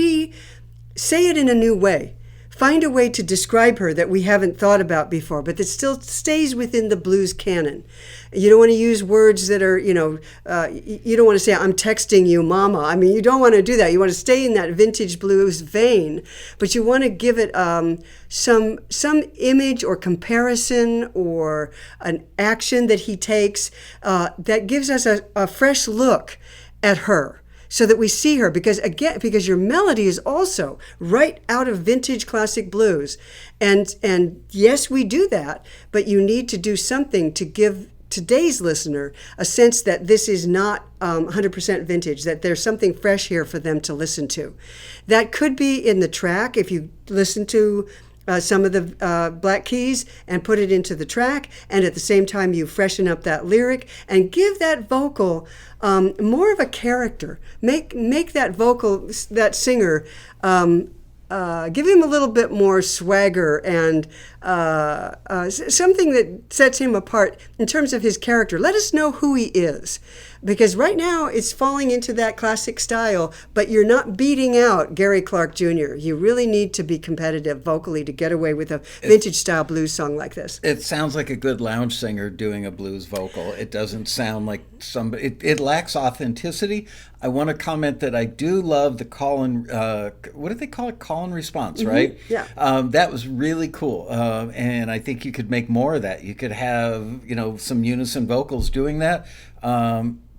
say it in a new way. Find a way to describe her that we haven't thought about before, but that still stays within the blues canon. You don't want to use words that are, you don't want to say, "I'm texting you, mama." I mean, you don't want to do that. You want to stay in that vintage blues vein, but you want to give it some image or comparison or an action that he takes that gives us a fresh look at her, so that we see her, because your melody is also right out of vintage classic blues. And yes, we do that, but you need to do something to give today's listener a sense that this is not 100% vintage, that there's something fresh here for them to listen to. That could be in the track. If you listen to some of the Black Keys and put it into the track, and at the same time you freshen up that lyric and give that vocal more of a character. Make that vocal, that singer, give him a little bit more swagger and something that sets him apart in terms of his character. Let us know who he is, because right now it's falling into that classic style, but you're not beating out Gary Clark Jr. You really need to be competitive vocally to get away with a vintage style blues song like this. It sounds like a good lounge singer doing a blues vocal. It doesn't sound like somebody, it lacks authenticity. I want to comment that I do love the call and, what do they call it? Call and response, right? Yeah. That was really cool. And I think you could make more of that. You could have, some unison vocals doing that.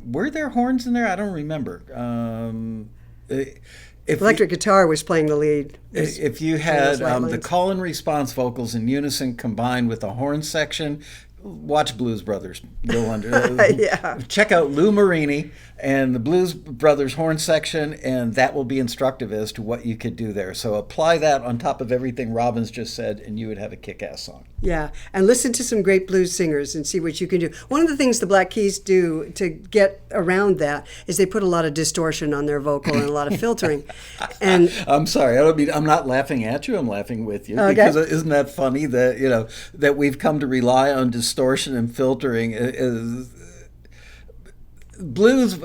Were there horns in there? I don't remember. Electric guitar was playing the lead. If you had the call and response vocals in unison combined with a horn section, watch Blues Brothers. You'll Yeah. Check out Lou Marini and the Blues Brothers horn section, and that will be instructive as to what you could do there. So apply that on top of everything Robin's just said, and you would have a kick-ass song. Yeah, and listen to some great blues singers and see what you can do. One of the things the Black Keys do to get around that is they put a lot of distortion on their vocal and a lot of filtering. And I'm sorry. I'm not laughing at you. I'm laughing with you. Okay. Because isn't that funny that, that we've come to rely on distortion and filtering blues,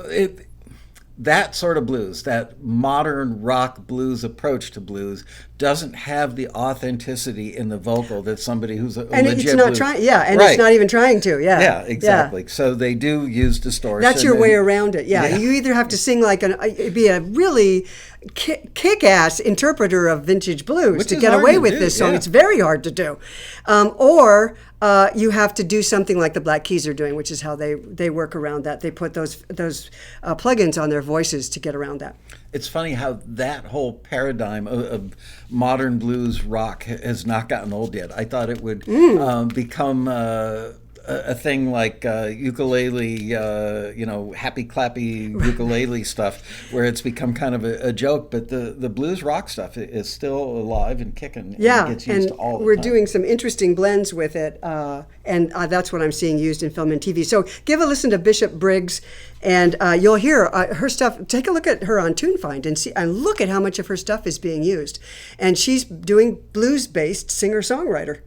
that sort of blues, that modern rock blues approach to blues, doesn't have the authenticity in the vocal that somebody who's a and legit it's not blues. trying. Yeah, and Right. it's not even trying to. Yeah. Yeah, exactly. So they do use distortion. That's your way and- around it. Yeah. You either have to sing like be a really kick-ass interpreter of vintage blues Which to is get hard away to with do, this song. yeah. It's very hard to do, or you have to do something like the Black Keys are doing, which is how they work around that. They put those plugins on their voices to get around that. It's funny how that whole paradigm of modern blues rock has not gotten old yet. I thought it would become a thing like ukulele, happy clappy ukulele stuff, where it's become kind of a joke. But the blues rock stuff is still alive and kicking. Yeah, and gets used and all the we're time. doing some interesting blends with it, and that's what I'm seeing used in film and TV. So give a listen to Bishop Briggs, and you'll hear her stuff. Take a look at her on TuneFind and see, and look at how much of her stuff is being used. And she's doing blues-based singer-songwriter.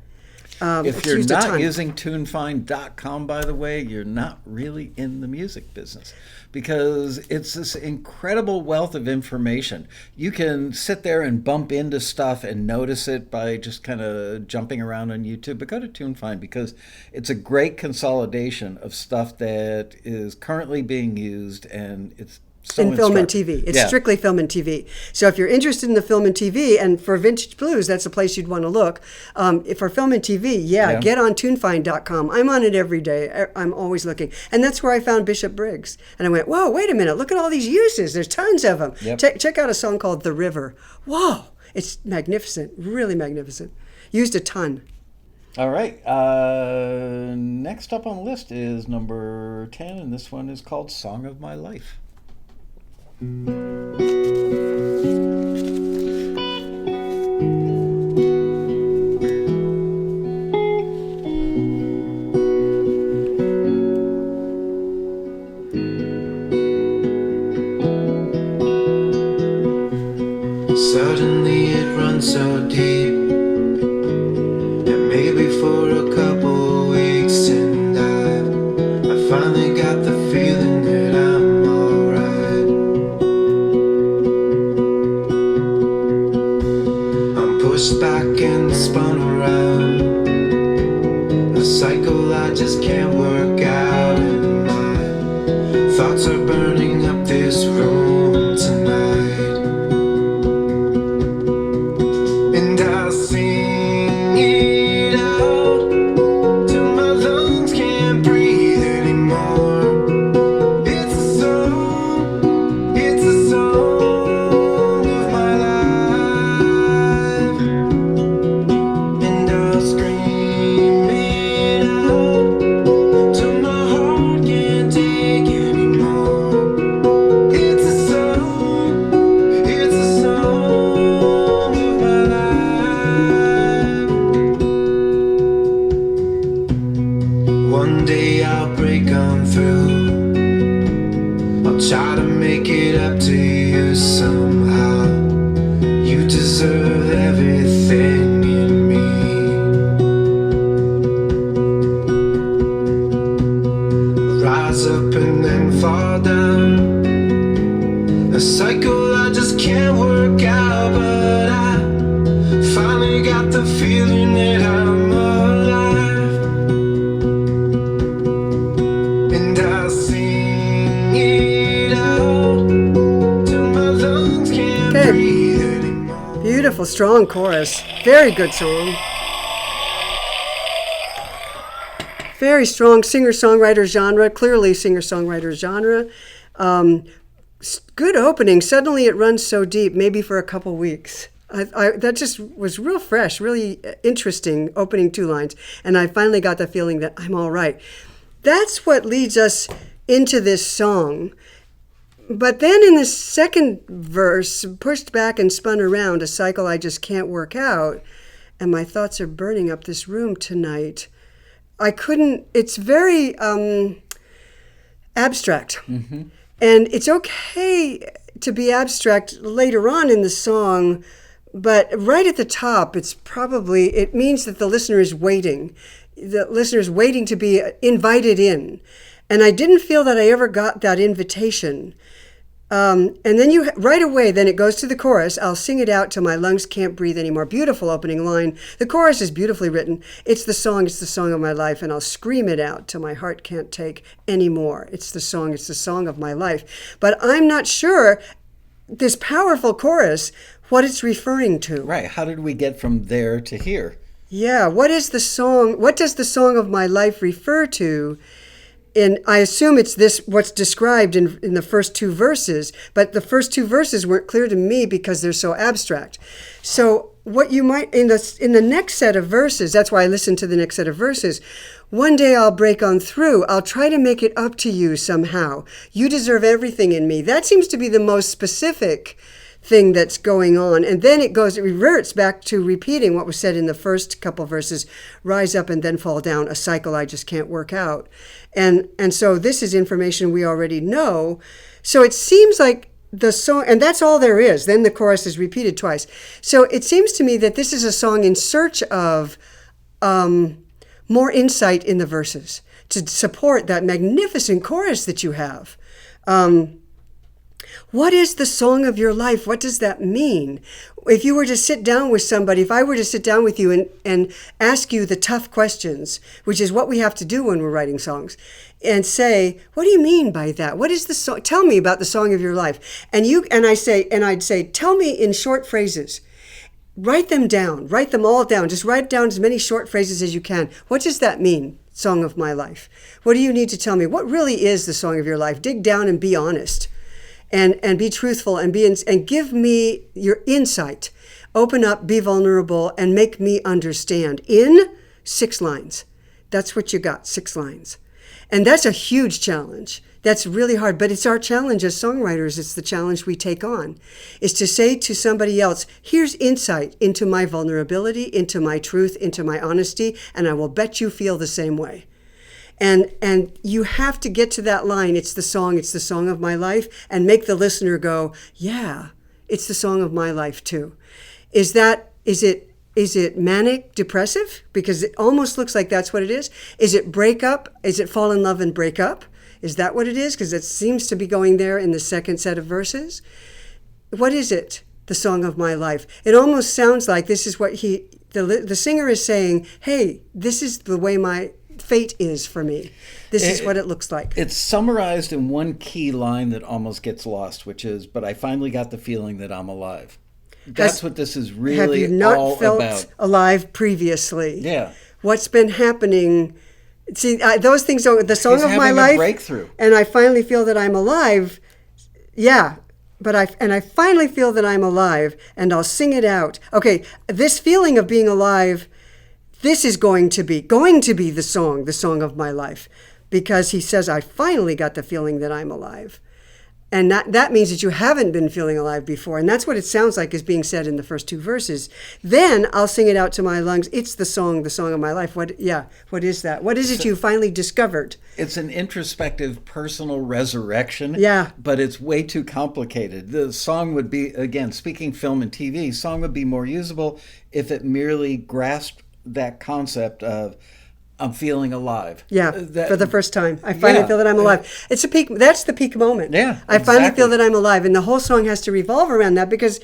If It's you're used a not ton. using tunefind.com, by the way, you're not really in the music business, because it's this incredible wealth of information. You can sit there and bump into stuff and notice it by just kind of jumping around on YouTube, but go to TuneFind, because it's a great consolidation of stuff that is currently being used, and it's so in film and instructive. TV. It's Yeah. strictly film and TV. So if you're interested in the film and TV, and for vintage blues, that's a place you'd want to look. For film and TV, Yeah. get on tunefind.com. I'm on it every day. I'm always looking. And that's where I found Bishop Briggs. And I went, whoa, wait a minute. Look at all these uses. There's tons of them. Yep. Check out a song called The River. Whoa. It's magnificent. Really magnificent. Used a ton. All right. Next up on the list is number 10, and this one is called Song of My Life. Suddenly it runs so deep, and maybe for a couple weeks, and I finally got the feeling that I'm alright. I'm pushed back and spun around, a cycle I just can't work out, and my thoughts are burning up this room tonight. And I sing it out till my lungs can't breathe anymore. It's a song of my life. And I'll scream it out till my heart can't take anymore. It's a song of my life. One day I'll break on through. I'll try to make it up to you somehow. You deserve everything in me. Rise up and then fall down, a cycle I just can't work out, but I finally got the feeling that I'm alive. And I sing it out till my lungs can't Okay. breathe anymore. Beautiful, strong chorus. Very good song. Very strong singer-songwriter genre, clearly singer-songwriter genre. Good opening. Suddenly it runs so deep, maybe for a couple weeks. That just was real fresh, really interesting opening two lines. And I finally got the feeling that I'm all right. That's what leads us into this song. But then in the second verse, pushed back and spun around, a cycle I just can't work out. and my thoughts are burning up this room tonight. I couldn't, it's very abstract. And it's okay to be abstract later on in the song, but right at the top, it means that the listener is waiting. The listener is waiting to be invited in. And I didn't feel that I ever got that invitation. And then right away, then it goes to the chorus. I'll sing it out till my lungs can't breathe anymore. Beautiful opening line. The chorus is beautifully written. It's the song of my life, and I'll scream it out till my heart can't take anymore. It's the song of my life. But I'm not sure, this powerful chorus, what it's referring to. Right. How did we get from there to here? Yeah. What does the song of my life refer to? And I assume it's what's described in the first two verses, but the first two verses weren't clear to me because they're so abstract. So what you might, in the next set of verses, that's why I listened to the next set of verses, one day I'll break on through. I'll try to make it up to you somehow. You deserve everything in me. That seems to be the most specific thing that's going on. And then it reverts back to repeating what was said in the first couple verses, rise up and then fall down, a cycle I just can't work out. And so this is information we already know. So it seems like the song, and that's all there is. Then the chorus is repeated twice. So it seems to me that this is a song in search of more insight in the verses to support that magnificent chorus that you have. What is the song of your life? What does that mean? If you were to sit down with somebody, if I were to sit down with you and ask you the tough questions, which is what we have to do when we're writing songs, and say, what do you mean by that? What is the song? Tell me about the song of your life. And I'd say, tell me in short phrases. Write them down. Write them all down. Just write down as many short phrases as you can. What does that mean, song of my life? What do you need to tell me? What really is the song of your life? Dig down and be honest. And be truthful and give me your insight. Open up, be vulnerable, and make me understand in 6 lines. That's what you got, 6 lines. And that's a huge challenge. That's really hard, but it's our challenge as songwriters. It's the challenge we take on, is to say to somebody else, here's insight into my vulnerability, into my truth, into my honesty, and I will bet you feel the same way. And you have to get to that line, it's the song of my life, and make the listener go, yeah, it's the song of my life too. Is it manic depressive? Because it almost looks like that's what it is. Is it breakup? Is it fall in love and break up? Is that what it is? Because it seems to be going there in the second set of verses. What is it? The song of my life. It almost sounds like this is what the singer is saying, hey, this is the way my fate is for me. This is what it looks like. It's summarized in one key line that almost gets lost, which is, but I finally got the feeling that I'm alive. That's what this is really all about. Have you not felt alive previously? Yeah. What's been happening? See, those things don't, the song He's of my having a life. breakthrough. And I finally feel that I'm alive. Yeah. But I finally feel that I'm alive, and I'll sing it out. Okay, this feeling of being alive, this is going to be the song of my life, because he says, I finally got the feeling that I'm alive. And that means that you haven't been feeling alive before. And that's what it sounds like is being said in the first 2 verses. Then I'll sing it out to my lungs. It's the song of my life. What is that? What is it you finally discovered? It's an introspective personal resurrection. Yeah. But it's way too complicated. The song would be, again, speaking film and TV, song would be more usable if it merely grasped that concept of I'm feeling alive. Yeah, for the first time. I finally feel that I'm alive. It's a peak. That's the peak moment. Yeah, I finally feel that I'm alive. And the whole song has to revolve around that because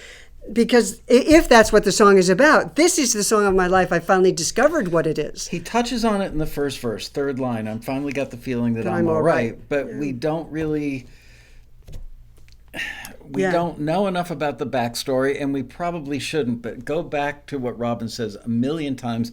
if that's what the song is about, this is the song of my life. I finally discovered what it is. He touches on it in the first verse, 3rd line. I'm finally got the feeling that I'm all right. But we don't really... We don't know enough about the backstory, and we probably shouldn't, but go back to what Robin says a million times.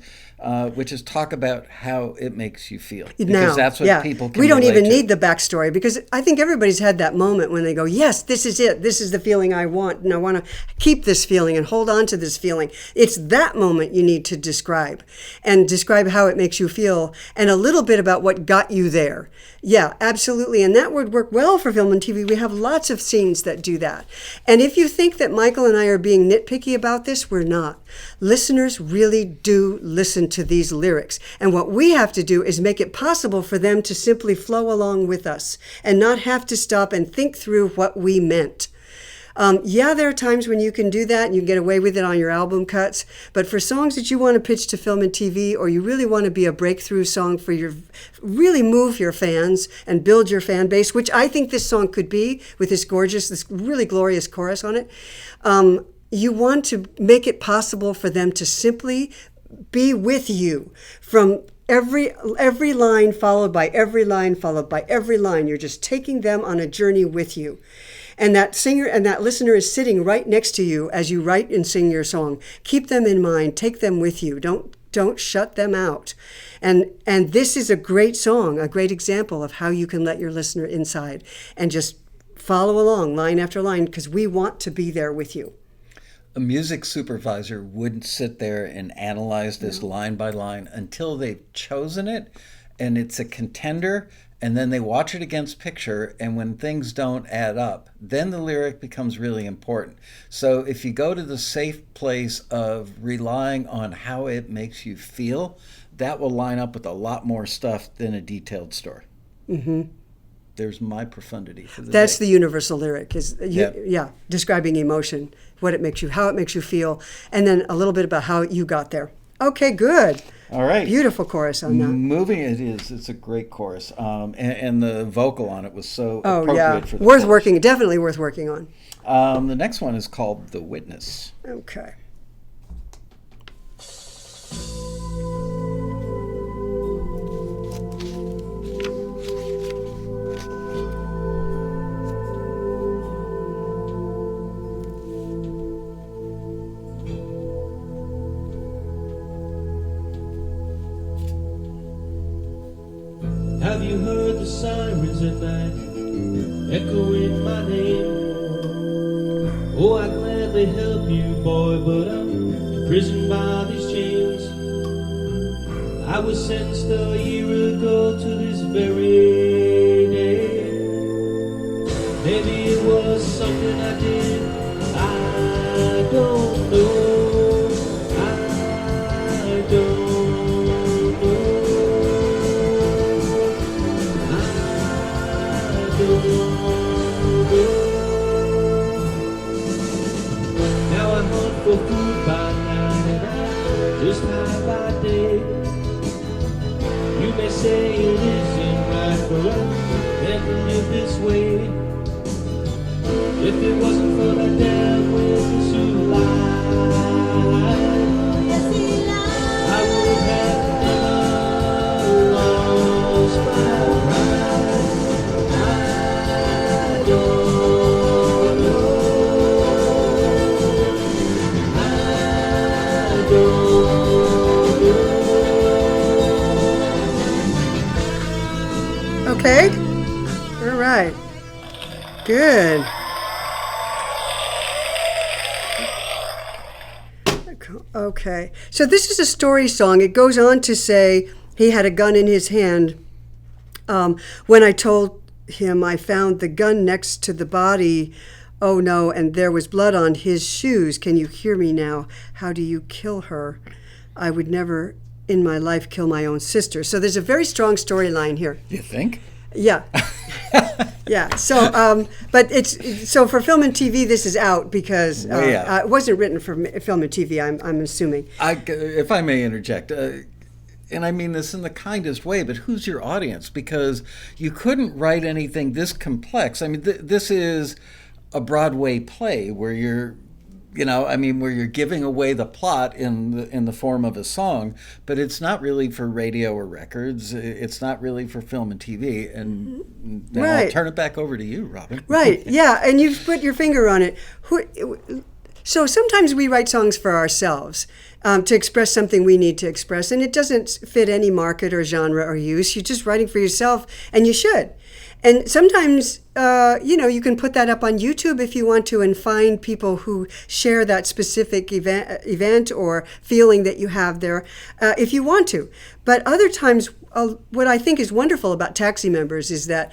which is talk about how it makes you feel. Because Now, that's what yeah, people can we don't relate even to. need the backstory, because I think everybody's had that moment when they go, yes, this is it. This is the feeling I want, and I want to keep this feeling and hold on to this feeling. It's that moment you need to describe, and describe how it makes you feel, and a little bit about what got you there. Yeah, absolutely. And that would work well for film and TV. We have lots of scenes that do that. And if you think that Michael and I are being nitpicky about this, we're not. Listeners really do listen to these lyrics. And what we have to do is make it possible for them to simply flow along with us and not have to stop and think through what we meant. Yeah, there are times when you can do that and you can get away with it on your album cuts. But for songs that you want to pitch to film and TV, or you really want to be a breakthrough song for really move your fans and build your fan base, which I think this song could be with this really glorious chorus on it. You want to make it possible for them to simply be with you from every line followed by every line followed by every line. You're just taking them on a journey with you. And that singer and that listener is sitting right next to you as you write and sing your song. Keep them in mind. Take them with you. Don't shut them out. And this is a great song, a great example of how you can let your listener inside and just follow along line after line, because we want to be there with you. A music supervisor wouldn't sit there and analyze this line by line until they've chosen it and it's a contender, and then they watch it against picture, and when things don't add up, then the lyric becomes really important. So if you go to the safe place of relying on how it makes you feel, that will line up with a lot more stuff than a detailed story. Mm-hmm. There's my profundity for the That's day. the universal lyric, is Yeah. describing emotion, what it makes you, how it makes you feel, and then a little bit about how you got there. Okay, good. All right. Beautiful chorus on that. Moving it is. It's a great chorus. And the vocal on it was so Oh appropriate yeah, for the worth chorus. working. Definitely worth working on. The next one is called The Witness. Okay. Have you heard the sirens at night echoing my name? Oh, I'd gladly help you, boy, but I'm imprisoned by these chains. I was sentenced a year ago to this very day. Maybe it was something I did, I don't know. I don't know. Now I hunt for food by night and I just hide by day. You may say it isn't right for us to live this way. If it wasn't for the damn witness who lied, I would have never lost my pride. I don't know. I don't know. Okay. All right. Good. Okay. So this is a story song. It goes on to say he had a gun in his hand. When I told him I found the gun next to the body, oh no, and there was blood on his shoes. Can you hear me now? How do you kill her? I would never in my life kill my own sister. So there's a very strong storyline here. You think? Yeah. Yeah. So, but so for film and TV, this is out because it wasn't written for film and TV. I'm assuming. If I may interject, and I mean this in the kindest way, but who's your audience? Because you couldn't write anything this complex. I mean, this is a Broadway play where you're, where you're giving away the plot in the form of a song, but it's not really for radio or records. It's not really for film and TV. And now I'll turn it back over to you, Robin. Right. Yeah. And you've put your finger on it. So sometimes we write songs for ourselves. to express something we need to express. And it doesn't fit any market or genre or use. You're just writing for yourself, and you should. And sometimes, you can put that up on YouTube if you want to and find people who share that specific event or feeling that you have there if you want to. But other times, what I think is wonderful about Taxi members is that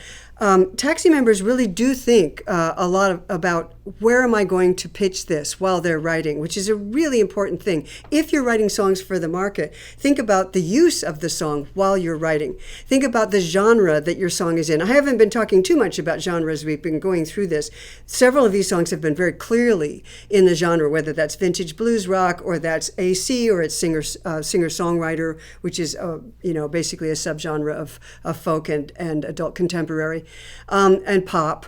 Taxi members really do think a lot about where am I going to pitch this while they're writing, which is a really important thing. If you're writing songs for the market, think about the use of the song while you're writing. Think about the genre that your song is in. I haven't been talking too much about genres. We've been going through this. Several of these songs have been very clearly in the genre, whether that's vintage blues rock or that's AC or it's singer-songwriter, which is basically a subgenre of folk and adult contemporary. And pop.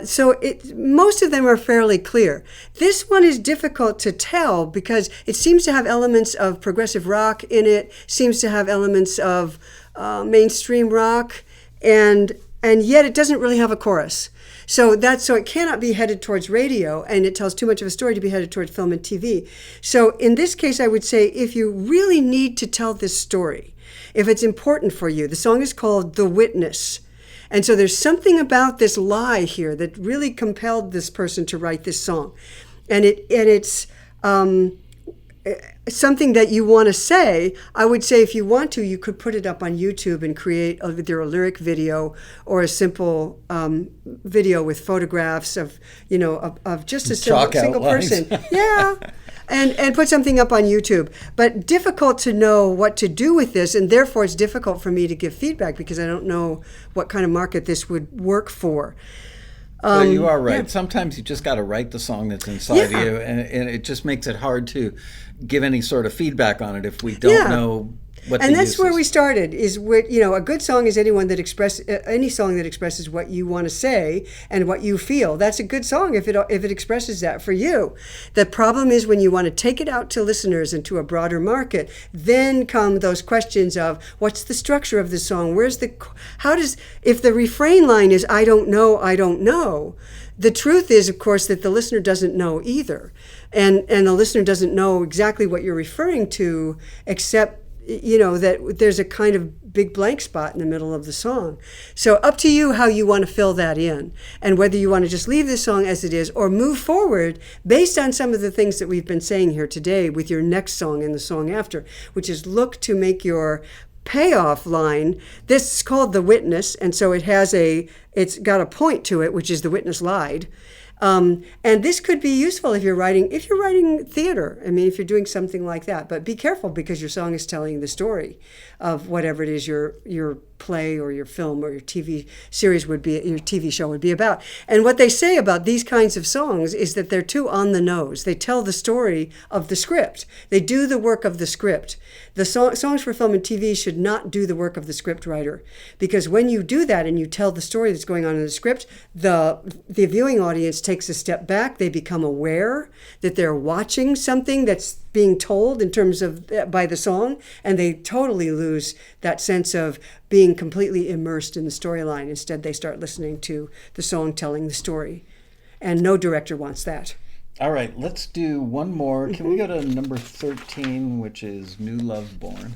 So most of them are fairly clear. This one is difficult to tell because it seems to have elements of progressive rock in it, seems to have elements of mainstream rock, and yet it doesn't really have a chorus. So it cannot be headed towards radio, and it tells too much of a story to be headed towards film and TV. So in this case, I would say if you really need to tell this story, if it's important for you, the song is called The Witness. And so there's something about this lie here that really compelled this person to write this song. And it's something that you want to say. I would say if you want to, you could put it up on YouTube and create either a lyric video or a simple video with photographs of just a single person. Yeah. And put something up on YouTube. But difficult to know what to do with this, and therefore it's difficult for me to give feedback because I don't know what kind of market this would work for. You are right. Yeah. Sometimes you just got to write the song that's inside you, and it just makes it hard to give any sort of feedback on it if we don't know what and that's where we started, is with, a good song is any song that expresses what you want to say and what you feel. That's a good song if it expresses that for you. The problem is when you want to take it out to listeners and to a broader market, then come those questions of what's the structure of the song? If the refrain line is I don't know, the truth is, of course, that the listener doesn't know either. And the listener doesn't know exactly what you're referring to, except that there's a kind of big blank spot in the middle of the song. So up to you how you want to fill that in, and whether you want to just leave the song as it is or move forward based on some of the things that we've been saying here today with your next song and the song after, which is look to make your payoff line. This is called The Witness, and so it's got a point to it, which is the witness lied. And this could be useful if you're writing theater. I mean, if you're doing something like that. But be careful because your song is telling the story of whatever it is your play or your film or your TV series your TV show would be about. And what they say about these kinds of songs is that they're too on the nose. They tell the story of the script. They do the work of the script. The songs for film and TV should not do the work of the script writer, because when you do that and you tell the story that's going on in the script, the viewing audience takes a step back. They become aware that they're watching something that's being told in terms of by the song, and they totally lose that sense of being completely immersed in the storyline. Instead, they start listening to the song telling the story, and no director wants that. All right, let's do one more. Can we go to number 13, which is New Love Born?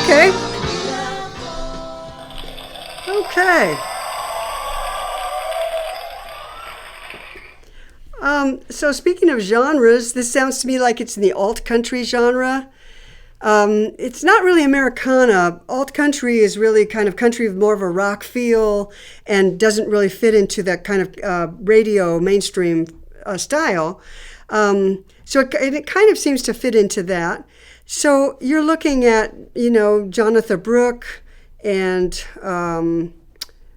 Okay. Okay. So speaking of genres, this sounds to me like it's in the alt country genre. It's not really Americana. Alt country is really kind of country with more of a rock feel and doesn't really fit into that kind of radio mainstream style. So it kind of seems to fit into that. So you're looking at, Jonathan Brooke and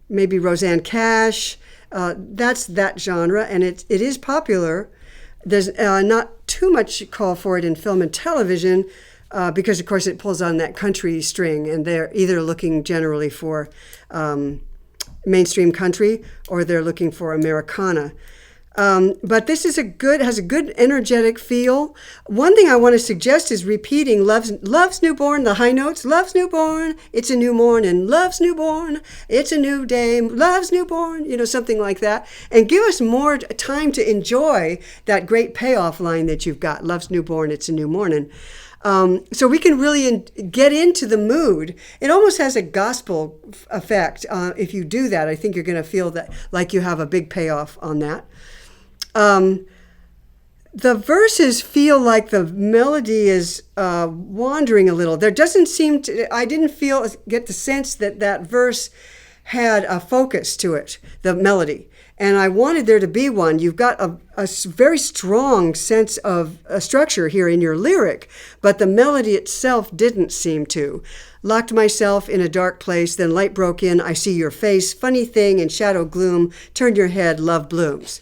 maybe Roseanne Cash. That's that genre, and it is popular. There's not too much call for it in film and television because, of course, it pulls on that country string, and they're either looking generally for mainstream country or they're looking for Americana. But this is has a good energetic feel. One thing I want to suggest is repeating love's newborn, the high notes, love's newborn, it's a new morning, love's newborn, it's a new day, love's newborn, something like that. And give us more time to enjoy that great payoff line that you've got, love's newborn, it's a new morning. So we can really get into the mood. It almost has a gospel effect. If you do that, I think you're going to feel that like you have a big payoff on that. The verses feel like the melody is wandering a little. There doesn't seem to, I didn't get the sense that verse had a focus to it, the melody. And I wanted there to be one. You've got a very strong sense of a structure here in your lyric, but the melody itself didn't seem to. Locked myself in a dark place, then light broke in, I see your face, funny thing in shadow gloom, turn your head, love blooms.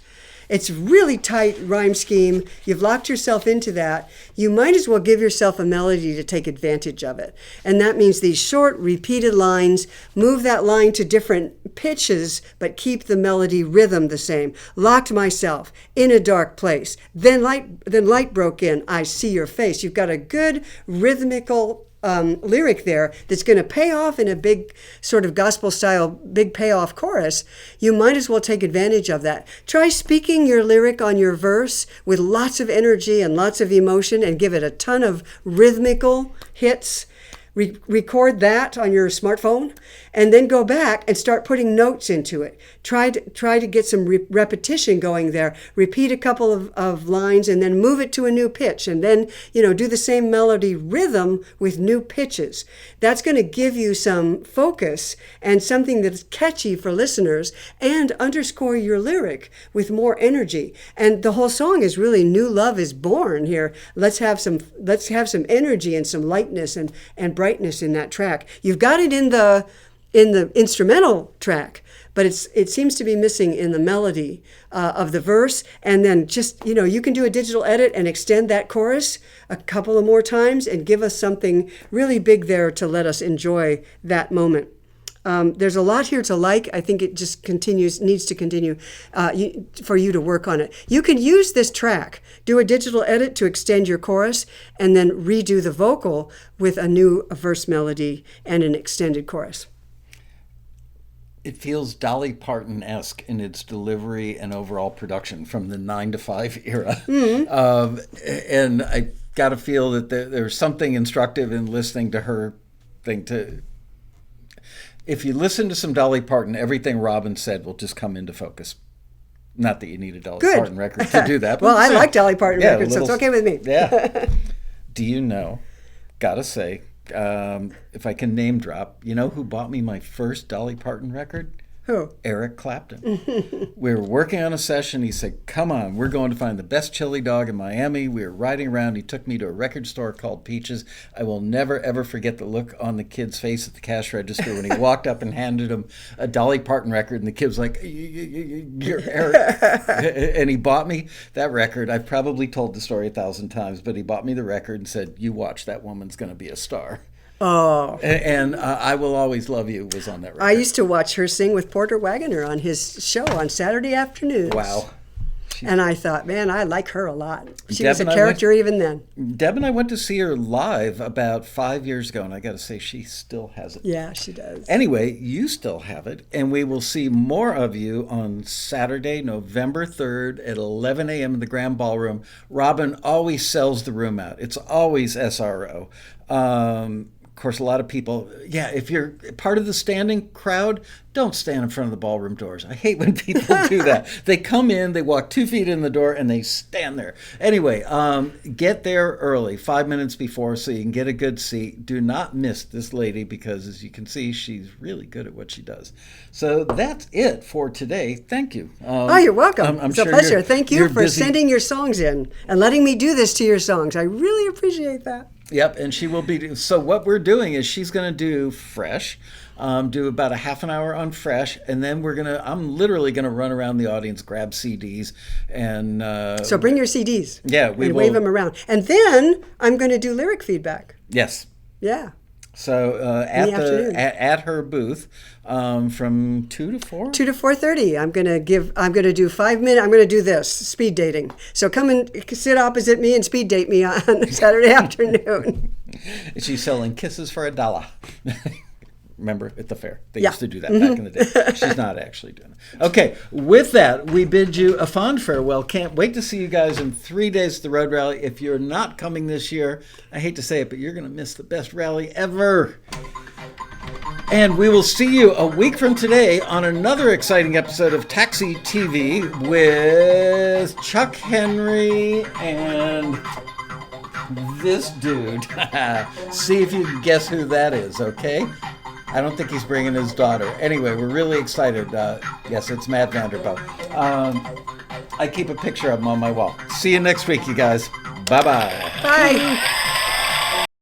It's really tight rhyme scheme. You've locked yourself into that. You might as well give yourself a melody to take advantage of it. And that means these short, repeated lines, move that line to different pitches, but keep the melody rhythm the same. Locked myself in a dark place. Then light broke in. I see your face. You've got a good rhythmical lyric there that's going to pay off in a big sort of gospel style, big payoff chorus. You might as well take advantage of that. Try speaking your lyric on your verse with lots of energy and lots of emotion and give it a ton of rhythmical hits. Record that on your smartphone and then go back and start putting notes into it. Try to get some repetition going there. Repeat a couple of lines and then move it to a new pitch and then, do the same melody rhythm with new pitches. That's going to give you some focus and something that's catchy for listeners and underscore your lyric with more energy. And the whole song is really new love is born here. Let's have some energy and some lightness and brightness in that track. You've got it in the instrumental track, but it seems to be missing in the melody of the verse. And then just, you can do a digital edit and extend that chorus a couple of more times and give us something really big there to let us enjoy that moment. There's a lot here to like. I think it just needs to continue for you to work on it. You can use this track, do a digital edit to extend your chorus, and then redo the vocal with a new verse melody and an extended chorus. It feels Dolly Parton-esque in its delivery and overall production from the 9 to 5 era. Mm-hmm. And I got to feel that there's something instructive in listening to her thing too. If you listen to some Dolly Parton, everything Robin said will just come into focus. Not that you need a Dolly Parton record to do that. Well, I like Dolly Parton records, so it's okay with me. Yeah. Do you know, gotta say, if I can name drop, you know who bought me my first Dolly Parton record? Who? Eric Clapton. We were working on a session. He said, come on, we're going to find the best chili dog in Miami. We were riding around. He took me to a record store called Peaches. I will never, ever forget the look on the kid's face at the cash register when he walked up and handed him a Dolly Parton record. And the kid was like, you're Eric. And he bought me that record. I've probably told the story 1,000 times, but he bought me the record and said, you watch, that woman's going to be a star. Oh. And I Will Always Love You was on that record. I used to watch her sing with Porter Wagoner on his show on Saturday afternoons. Wow. And I thought, man, I like her a lot. She was a character even then. Deb and I went to see her live about 5 years ago, and I got to say, she still has it. Yeah, she does. Anyway, you still have it, and we will see more of you on Saturday, November 3rd at 11 a.m. in the Grand Ballroom. Robin always sells the room out. It's always SRO. course, a lot of people, if you're part of the standing crowd, don't stand in front of the ballroom doors. I hate when people do that. They come in, they walk 2 feet in the door, and they stand there. Anyway, get there early, 5 minutes before, so you can get a good seat. Do not miss this lady because, as you can see, she's really good at what she does. So that's it for today. Thank you. You're welcome. I'm it's a sure pleasure. you're- Thank you you're for busy. sending your songs in and letting me do this to your songs. I really appreciate that. Yep, and she will be. So what we're doing is she's going to do Fresh, do about a half an hour on Fresh, and then I'm literally going to run around the audience, grab CDs, and So bring your CDs. Yeah, we and will. wave them around. And then I'm going to do lyric feedback. yes. Yeah. So the afternoon. at her booth from 2 to 4. 2 to 4:30. I'm gonna do 5 minutes. I'm gonna do this speed dating. So come and sit opposite me and speed date me on Saturday afternoon. She's selling kisses for $1. Remember at the fair? They Yeah. used to do that back in the day. She's not actually doing it. Okay, with that, we bid you a fond farewell. Can't wait to see you guys in 3 days at the Road Rally. If you're not coming this year, I hate to say it, but you're going to miss the best rally ever. And we will see you a week from today on another exciting episode of Taxi TV with Chuck Henry and this dude. See if you can guess who that is, okay? I don't think he's bringing his daughter. Anyway, we're really excited. Yes, it's Matt Vanderbilt. I keep a picture of him on my wall. See you next week, you guys. Bye-bye. Bye.